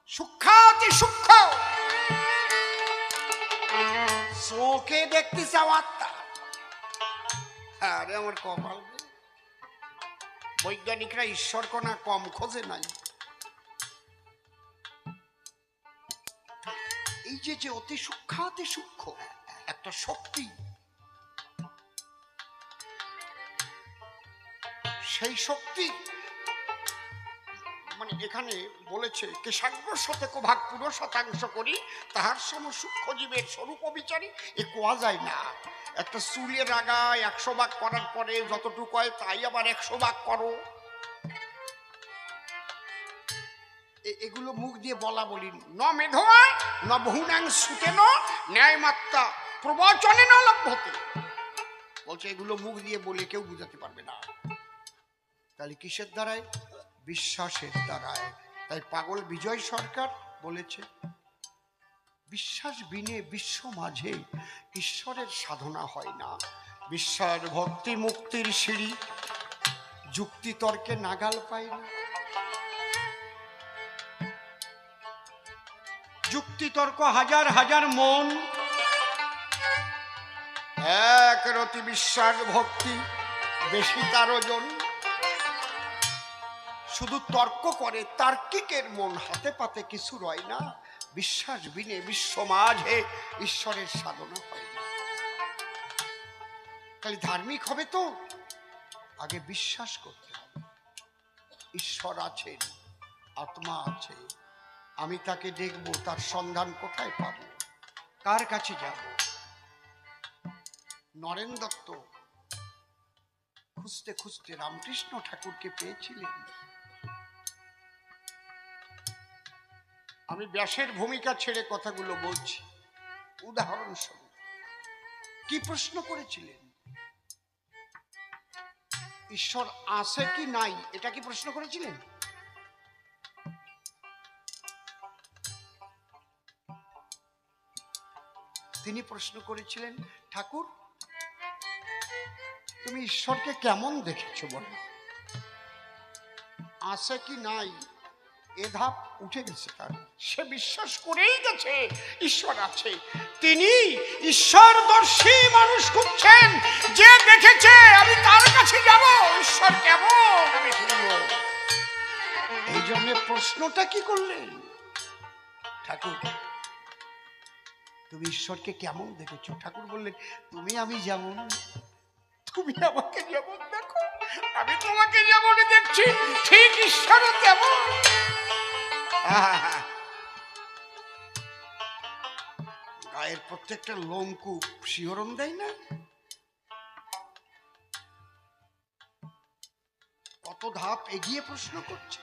সূক্ষ্মাতি সূক্ষ্ম, চোখে দেখতে চাও আত্মা। আরে আমার কপাল, বৈজ্ঞানিকরা ঈশ্বর কণা কম খোঁজে নাই। এই যে অতি সূক্ষ্মাতি সূক্ষ্ম একটা শক্তি, সেই শক্তি মানে এখানে বলেছে কেশাগ্র শতক ভাগ পুরো শতাংশ করি তাহার সম সূক্ষ্ম জীবের স্বরূপ বিচারি। এ কোয়া যায় না। একটা চুলের আগায় 100 ভাগ করার পরে যতটুকু হয় তাই আবার 100 ভাগ করো, এগুলো মুখ দিয়ে বলা বলি ন মেধোয়া ন বহুনাং সুতেন ন্যায় মাত্রা প্রবচনে ন লভ্যতে। বলছে এগুলো মুখ দিয়ে বলে কেউ বুঝাতে পারবে না। তাহলে কিসের দ্বারায়? বিশ্বাসের দ্বারায়। তাই পাগল বিজয় সরকার বলেছে, বিশ্বাস বিনে বিশ্ব মাঝে ঈশ্বরের সাধনা হয় না। বিশ্বাস ভক্তি মুক্তির সিঁড়ি, যুক্তি তর্কে নাগাল পায় না। যুক্তি তর্ক হাজার হাজার মন, এক রতি বিশ্বাস ভক্তি বেশি তার ওজন। শুধু তর্ক করে তার্কিকের মন, হাতে পাতে কিছু রয় না। বিশ্বাস বিনে বিশ্ব মাঝে ঈশ্বরের সাধনা হয় না। তাহলে ধার্মিক হবে তো আগে বিশ্বাস করতে হবে ঈশ্বর আছেন, আত্মা আছে, আমি তাকে দেখব, তার সন্ধান কোথায় পাব, কার কাছে যাব? নরেন দত্ত খুঁজতে খুঁজতে রামকৃষ্ণ ঠাকুরকে পেয়েছিলেন। আমি ব্যাসের ভূমিকা ছেড়ে কথাগুলো বলছি উদাহরণস্বরূপ। কি প্রশ্ন করেছিলেন? ঈশ্বর আছে কি নাই, এটা কি প্রশ্ন করেছিলেন? তিনি প্রশ্ন করেছিলেন, ঠাকুর তুমি ঈশ্বরকে কেমন দেখেছো বলো? আছে কি নাই এ ধাপ উঠে গেছে তার, সে বিশ্বাস করেই গেছে ঈশ্বর আছে। তিনি ঈশ্বরদর্শী মানুষ খুঁজছেন, যে দেখেছে আমি তার কাছে যাব, ঈশ্বর কেমন আমি শুনব। এই জন্য প্রশ্নটা কি করলেন, ঠাকুর তুমি ঈশ্বরকে কেমন দেখেছো? ঠাকুর বললেন, তুমি আমি যেমন, তুমি আমাকে যেমন দেখো, আমি তোমাকে যেমন দেখছি, ঠিক ঈশ্বরও তেমন। গায়ের প্রত্যেকটা লোমকূপ শিহরণ দেয় না? কত ধাপ এগিয়ে প্রশ্ন করছে।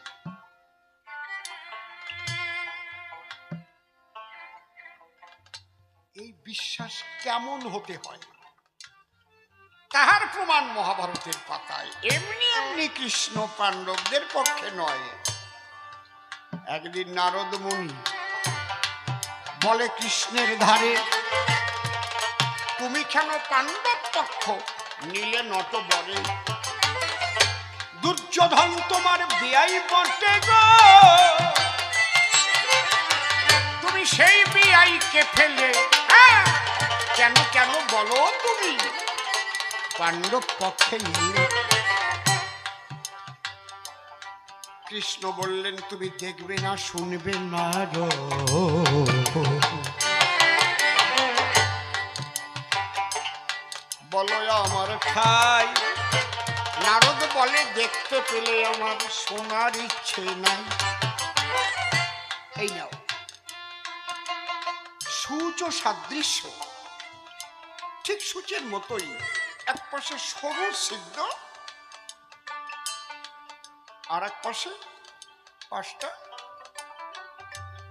এই বিশ্বাস কেমন হতে হয় তাহার প্রমাণ মহাভারতের পাতায়। এমনি এমনি কৃষ্ণ পাণ্ডবদের পক্ষে নয়। একদিন নারদ মুনি বলে কৃষ্ণের ধারে, তুমি কেন পাণ্ডব পক্ষ নিলে নত বরে? দুর্যোধন তোমার বিয়াই বটে গো, তুমি সেই বিয়াইকে ফেলে কেন কেন বলো তুমি পাণ্ডব পক্ষে নিলে? কৃষ্ণ বললেন, তুমি দেখবে না শুনবে না গো, বলো আমার ঠাই। নারদ বলে, দেখতে পেলে আমার শোনার ইচ্ছে নাই। এই নাও সূচ সাদৃশ্য, ঠিক সূচের মতোই এক পাশে সরু সিদ্ধ, আর এক পাশে পাঁচটা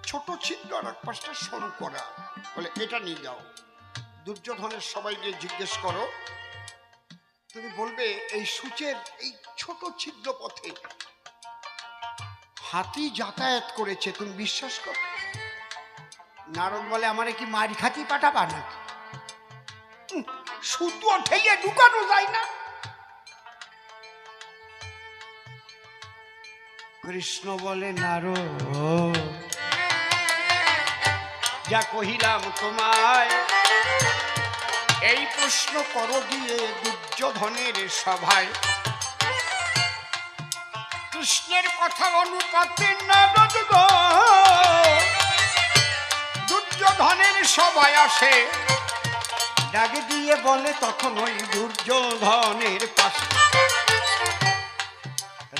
ছোট ছিদ্র, আর এক পাশটা সরু করা। বলে এটা নিয়ে যাও, দুর্যোধনের সবাইকে জিজ্ঞেস করো, তুমি বলবে এই সূচের এই ছোট ছিদ্র পথে হাতি যাতায়াত করেছে, তুমি বিশ্বাস করো? নারদ বলে, আমারে কি মারি খাতি পাঠাবা নাকি? সুতো ঠেলে ঢুকানো যায় না। কৃষ্ণ বলে, নারদ যা কহিলাম তোমায়, এই প্রশ্ন করো গিয়ে দুর্যোধনের সভায়। কৃষ্ণের কথা অনুপাতে নারদ গো দুর্যোধনের সভায় আসে, ডাকে দিয়ে বলে তখন ওই দুর্যোধনের পাশে,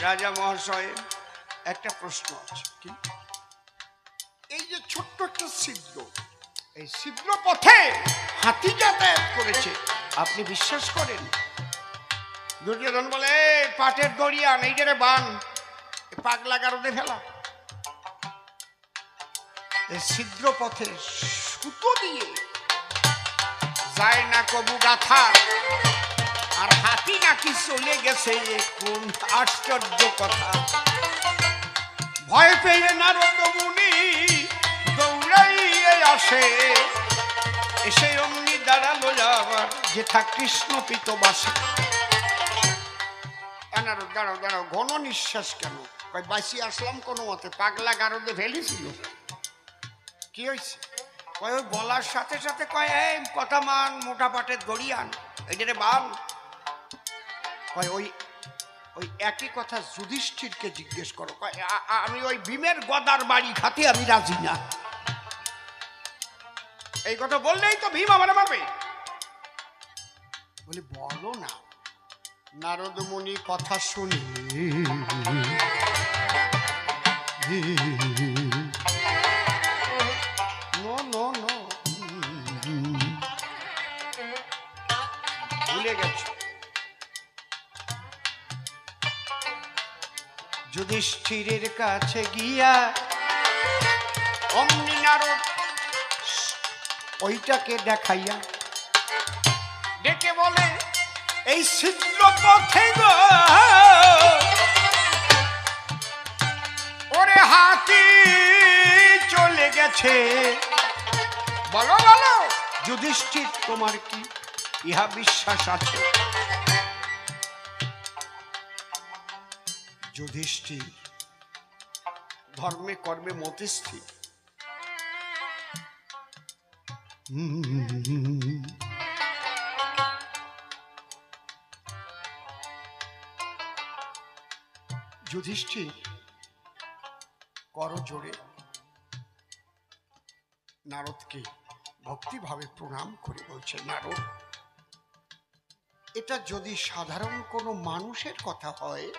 রাজা মহাশয় একটা প্রশ্ন আছে। কি? এই যে ছোট্ট একটা ছিদ্র, এই ছিদ্র পথে হাতি যাতায়াত করেছে, আপনি বিশ্বাস করেন? দুর্যোধন বলে, পাটের দড়িয়া নেই রে বান, পাগলা গারদে ফেলা। এই ছিদ্র পথে সুতো দিয়ে যায় না কবু গাথা, আর হাতি নাকি চলে গেছে, কোন আশ্চর্য কথা। ভয় পেয়ে নারদ মুনি দৌড়াইয়ে আসে, এসে অমনি দাঁড়ালো আবার যেথা কৃষ্ণ পিত বাসে। নারদ, দাঁড়াও দাঁড়াও, ঘন নিঃশ্বাস কেন? বাঁচি আসলাম কোনো মতে, পাগলা গারদে ফেলেছিল। কি হয়েছে? ওই বলার সাথে সাথে কয়, এই কথা মান, মোটা পাটের দড়ি আন, এইটারে বান। কয় ওই ওই একই কথা যুধিষ্ঠিরকে জিজ্ঞেস করো। আমি ওই ভীমের গদার বাড়ি খাতে আমি রাজি না। এই কথা বললেই তো ভীম আমার মারবে। বলি বলো না। নারদ মুনি কথা শুনি ভুলে গেছ। যুধিষ্ঠিরের কাছে গিয়া অমনি নারদ ওইটাকে দেখাইয়া ডেকে বলে, এই ছিদ্র পথে গো ওরে হাতি চলে গেছে, বলো বলো যুধিষ্ঠির তোমার কি ইহা বিশ্বাস আছে? যুধিষ্ঠির ধর্মে কর্মে মতিস্থির। যুধিষ্ঠির করজোড়ে নারদকে ভক্তিভাবে প্রণাম করে বলছে, নারদ, এটা যদি সাধারণ কোনো মানুষের কথা হয়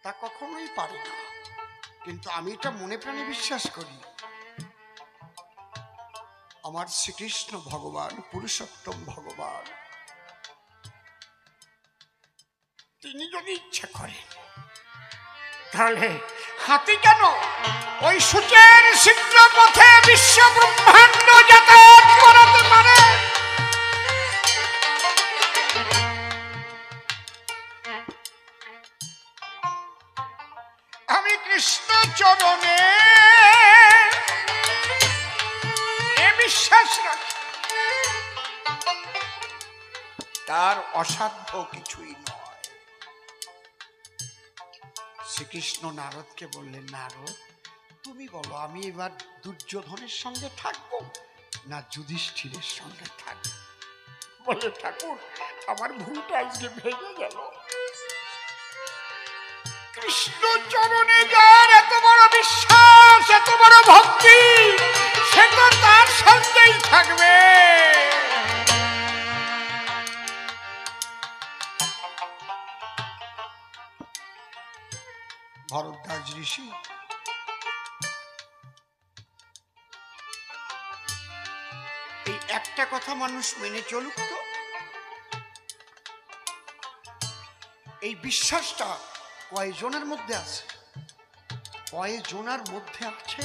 তা কখনোই পারে না, কিন্তু আমি এটা মনে প্রাণে বিশ্বাস করি। আমার শ্রীকৃষ্ণ ভগবান, পুরুষোত্তম ভগবান, তিনি যদি ইচ্ছা করেন তাহলে হাতি কেন ওই সূচের ছিদ্র পথে বিশ্ব ব্রহ্মাণ্ড যাতায়াত করাতে পারে। কৃষ্ণ চরণে এ বিশ্বাস রাখে, তার অসাধ্য কিছুই নয়। শ্রীকৃষ্ণ নারদকে বললেন, নারদ তুমি বলো আমি এবার দুর্যোধনের সঙ্গে থাকবো না যুধিষ্ঠিরের সঙ্গে থাকবো? বলে ঠাকুর আমার ভুলটা আজকে ভেঙে গেল। কৃষ্ণ চরণে যার এত বড় বিশ্বাস, এত বড় ভক্তি, সে তো তার সঙ্গেই থাকবে। ভরদ্বাজ ঋষি এই একটা কথা মানুষ মেনে চলুক তো, এই বিশ্বাসটা কয়জনের মধ্যে আছে? কয়জনের মধ্যে আছে?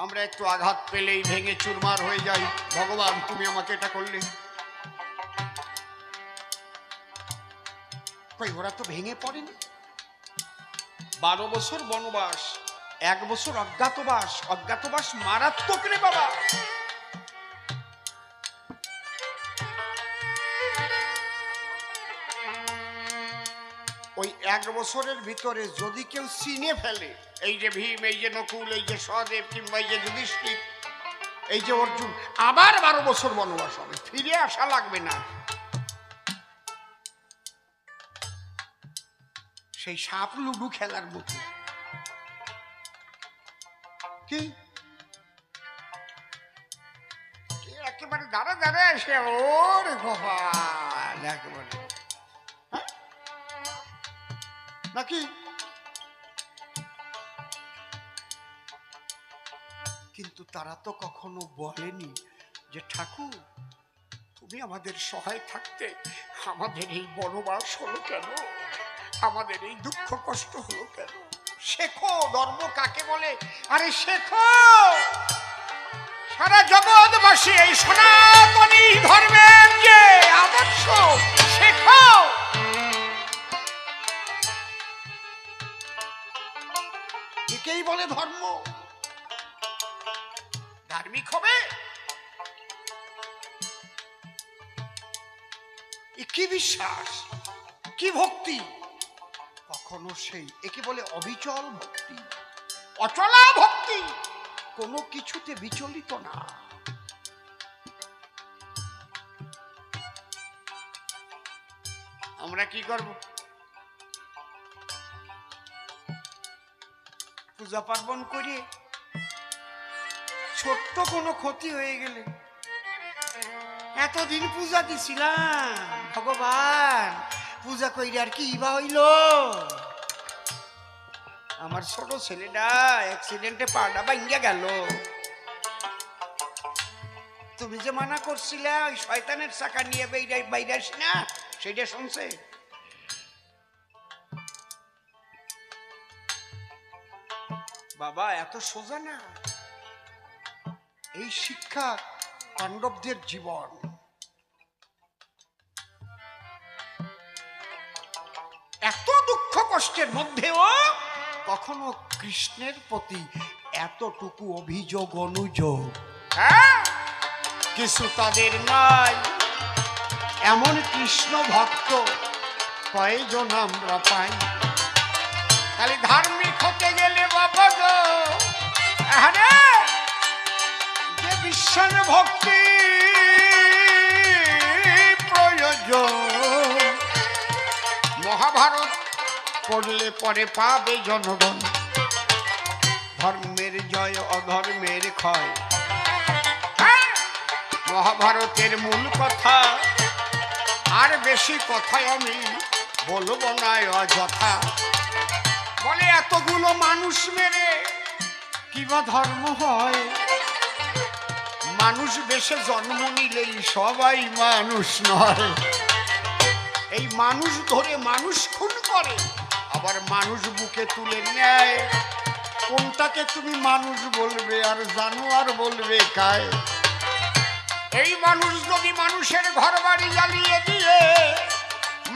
আমরা একটু আঘাত পেলেই ভেঙে চুরমার হয়ে যাই, ভগবান তুমি আমাকে এটা করলে। কই ওরা তো ভেঙে পড়েনি। 12 বছর বনবাস, 1 বছর অজ্ঞাতবাস। অজ্ঞাতবাস মারাত্মক রে বাবা। ওই 1 বছরের ভিতরে যদি কেউ চিনে ফেলে, এই যে ভীম, এই যে নকুল, এই যে সহদেব, কিংবা এই যে যুধিষ্ঠির, এই যে অর্জুন, আবার 12 বছর বনবাস হবে, ফিরে আসা লাগবে না। সেই সাপ লুডু খেলার মতো। কি একেবারে দাঁড়া দাঁড়া এসে ওরে গোপাল একেবারে নাকি? কিন্তু তারা তো কখনো বলেনি যে ঠাকুর তুমি আমাদের সহায় থাকতে আমাদের এই বনবাস হলো কেন, আমাদের এই দুঃখ কষ্ট হলো কেন? শেখো ধর্ম কাকে বলে। আরে শেখো, সারা জগৎবাসী এই সনাতনী ধর্মের যে আদর্শ শেখো। একেই বলে ধর্ম। ধার্মিক হবে কি বিশ্বাস, কি ভক্তি? কখনো সেই একে বলে অবিচল ভক্তি, অচলা ভক্তি, কোনো কিছুতে বিচলিত না। আমরা কি করব? পূজা পার্বণ করি, ছোট্ট কোনো ক্ষতি হয়ে গেলে এতদিন পূজা দিছিলাম, ভগবান পূজা কইরে আর কি বা হইল? আমার ছোট ছেলেটা অ্যাক্সিডেন্টে পাটা ভাঙ্গা গেল। তুমি যে মানা করছিলে ওই শয়তানের চাকা নিয়ে বাইরে আসি না, সেটা শুনছে? বাবা এত সোজা না। এই শিক্ষা পাণ্ডবদের জীবন। এত দুঃখ কষ্টের মধ্যেও কখনো কৃষ্ণের প্রতি এতটুকু অভিযোগ অনুযোগ কিছু তাদের নাই। এমন কৃষ্ণ ভক্ত কয়জন আমরা পাই? খালি ধার্মিক হতে গেলে বাবা গো, যে বিশ্বাস ভক্তি প্রয়োজন। মহাভারত পড়লে পরে পাবে জনগণ, ধর্মের জয় অধর্মের ক্ষয়। মহাভারতের মূল কথা, আর বেশি কথায় আমি বলবো না অযথা। বলে এতগুলো মানুষ মেরে কিবা ধর্ম হয়? মানুষ বেশে জন্ম নিলেই সবাই মানুষ নয়। এই মানুষ ধরে মানুষ খুন করে, আবার মানুষ বুকে তুলে নেয়। কোনটাকে তুমি মানুষ বলবে আর জানোয়ার বলবে কায়? এই মানুষ যদি মানুষের ঘর বাড়ি জ্বালিয়ে দিয়ে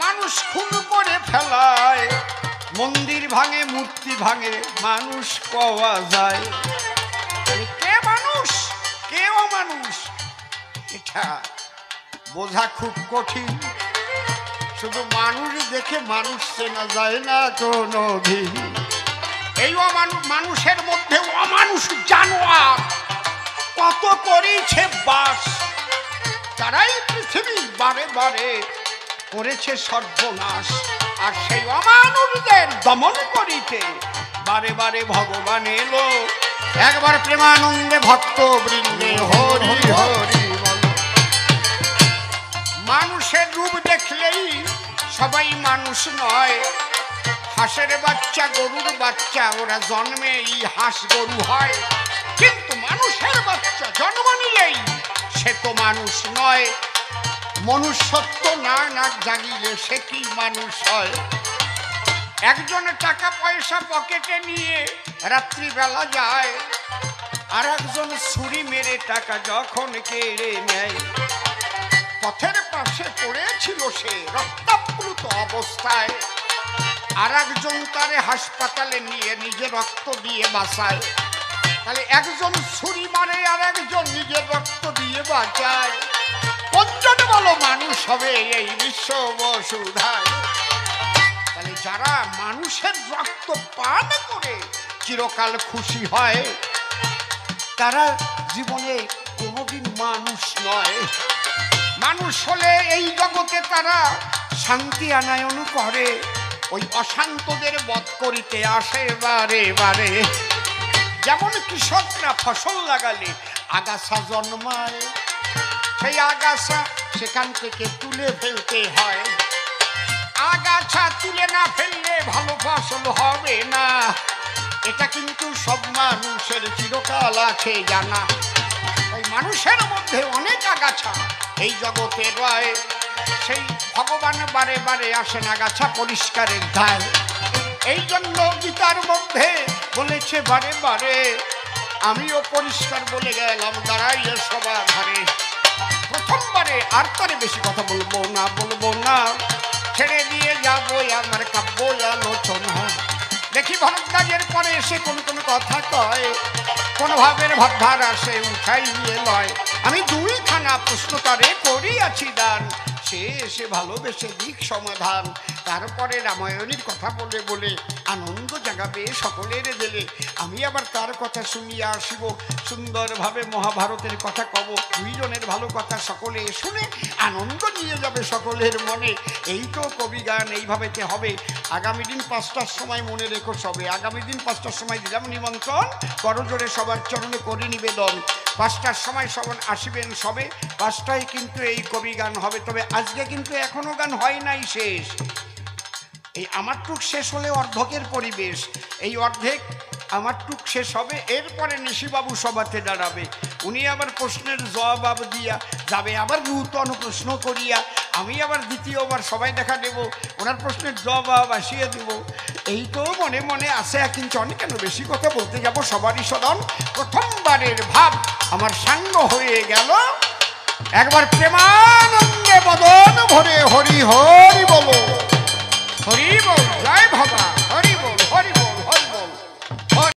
মানুষ খুন করে ফেলায়, মন্দির ভাঙে মূর্তি ভাঙে মানুষ পাওয়া যায়, কে মানুষ কে অমানুষ এটা বোঝা খুব কঠিন। শুধু মানুষ দেখে মানুষ চেনা যায় না কোনোদিন। এই মানুষের মধ্যে অমানুষ জানোয়ার কত করেছে বাস, তারাই পৃথিবী বারে বারে করেছে সর্বনাশ। আর সেই অমানুষদের দমন করিতে বারে বারে ভগবান এলো। একবার প্রেমানন্দে ভক্ত বৃন্দে হরি হরি বলো। মানুষের রূপ দেখলেই সবাই মানুষ নয়, হাঁসের বাচ্চা গরুর বাচ্চা ওরা জন্মেই হাঁস গরু হয়, কিন্তু মানুষের বাচ্চা জন্ম নিলেই সে তো মানুষ নয়। মনুষ্যত্ব না না জাগিলে সে কি মানুষ হয়? একজন টাকা পয়সা পকেটে নিয়ে রাত্রিবেলা যায়, আর একজন ছুরি মেরে টাকা যখন কেড়ে নেয়। পথের পাশে পড়েছিল সে রক্তাপ্লুত অবস্থায়, আর একজন তারে হাসপাতালে নিয়ে নিজে রক্ত দিয়ে বাঁচায়। তাহলে একজন ছুরি মারে আর একজন নিজের রক্ত দিয়ে বাঁচায়। কোনজন বলো মানুষ হবে এই বিশ্ব বসুধায়? তাহলে যারা মানুষের রক্ত পান করে চিরকাল খুশি হয়, তারা জীবনে কোনোদিন মানুষ নয়। মানুষ হলে এই জগতে তারা শান্তি আনায়ন করে, ওই অশান্তদের বধ করিতে আসে বারে বারে। যেমন কৃষকরা ফসল লাগালে আগাছা জন্মায়, সেই আগাছা সেখান থেকে তুলে ফেলতে হয়। আগাছা তুলে না ফেললে ভালো ফসল হবে না, এটা কিন্তু সব মানুষের চিরকাল আছে জানা। ওই মানুষের মধ্যে অনেক আগাছা এই জগতে রয়, সেই ভগবান বারে বারে আসেন আগাছা পরিষ্কারের ধায়। এই জন্য গীতার মধ্যে বলেছে বারে বারে, আমিও পরিষ্কার বলে গেলাম দাঁড়াইয়ে সবার ধারে। প্রথমবারে আর তারে বেশি কথা বলবো না, ছেড়ে দিয়ে যাবো আমার কাব্য আলোচনা। দেখি ভরদ্বাজের পরে এসে কোন কোন কথা কয়, কোন ভাবের ভাবধার আসে উঠাই নিয়ে লয়। আমি দুইখানা প্রশ্ন তারে করিয়াছি দান, সে এসে ভালোবেসে দিক সমাধান। তারপরে রামায়ণের কথা বলে বলে আনন্দ জাগাবে সকলের দিলে। আমি আবার তার কথা শুনিয়া আসিব, সুন্দরভাবে মহাভারতের কথা কব। দুইজনের ভালো কথা সকলে শুনে আনন্দ নিয়ে যাবে সকলের মনে। এই তো কবি গান, এইভাবেতে হবে। আগামী দিন 5টার সময় মনে রেখো সবে, আগামী দিন 5টার সময় দিলাম নিমন্ত্রণ, করজোরে সবার চরণে করি নিবেদন। 5টার সময় সবাই আসিবেন সবে, 5টায় কিন্তু এই কবি গান হবে। তবে আজকে কিন্তু এখনো গান হয় নাই শেষ। এই আমার টুক শেষ হলে অর্ধকের পরিবেশ, এই অর্ধেক আমার টুক শেষ হবে। এরপরে নিশিবাবু সভাতে দাঁড়াবে, উনি আবার প্রশ্নের জবাব দিয়া যাবে, আবার নূতন প্রশ্ন করিয়া আমি আবার দ্বিতীয়বার সবাই দেখা দেব, ওনার প্রশ্নের জবাব আসিয়ে দেব। এই তো মনে মনে আসে, কিন্তু অনেক কেন বেশি কথা বলতে যাব। সবারই সদন প্রথমবারের ভাব আমার সাঙ্গ হয়ে গেল। একবার প্রেমানন্দে বদন ভরে হরি হরি বলো।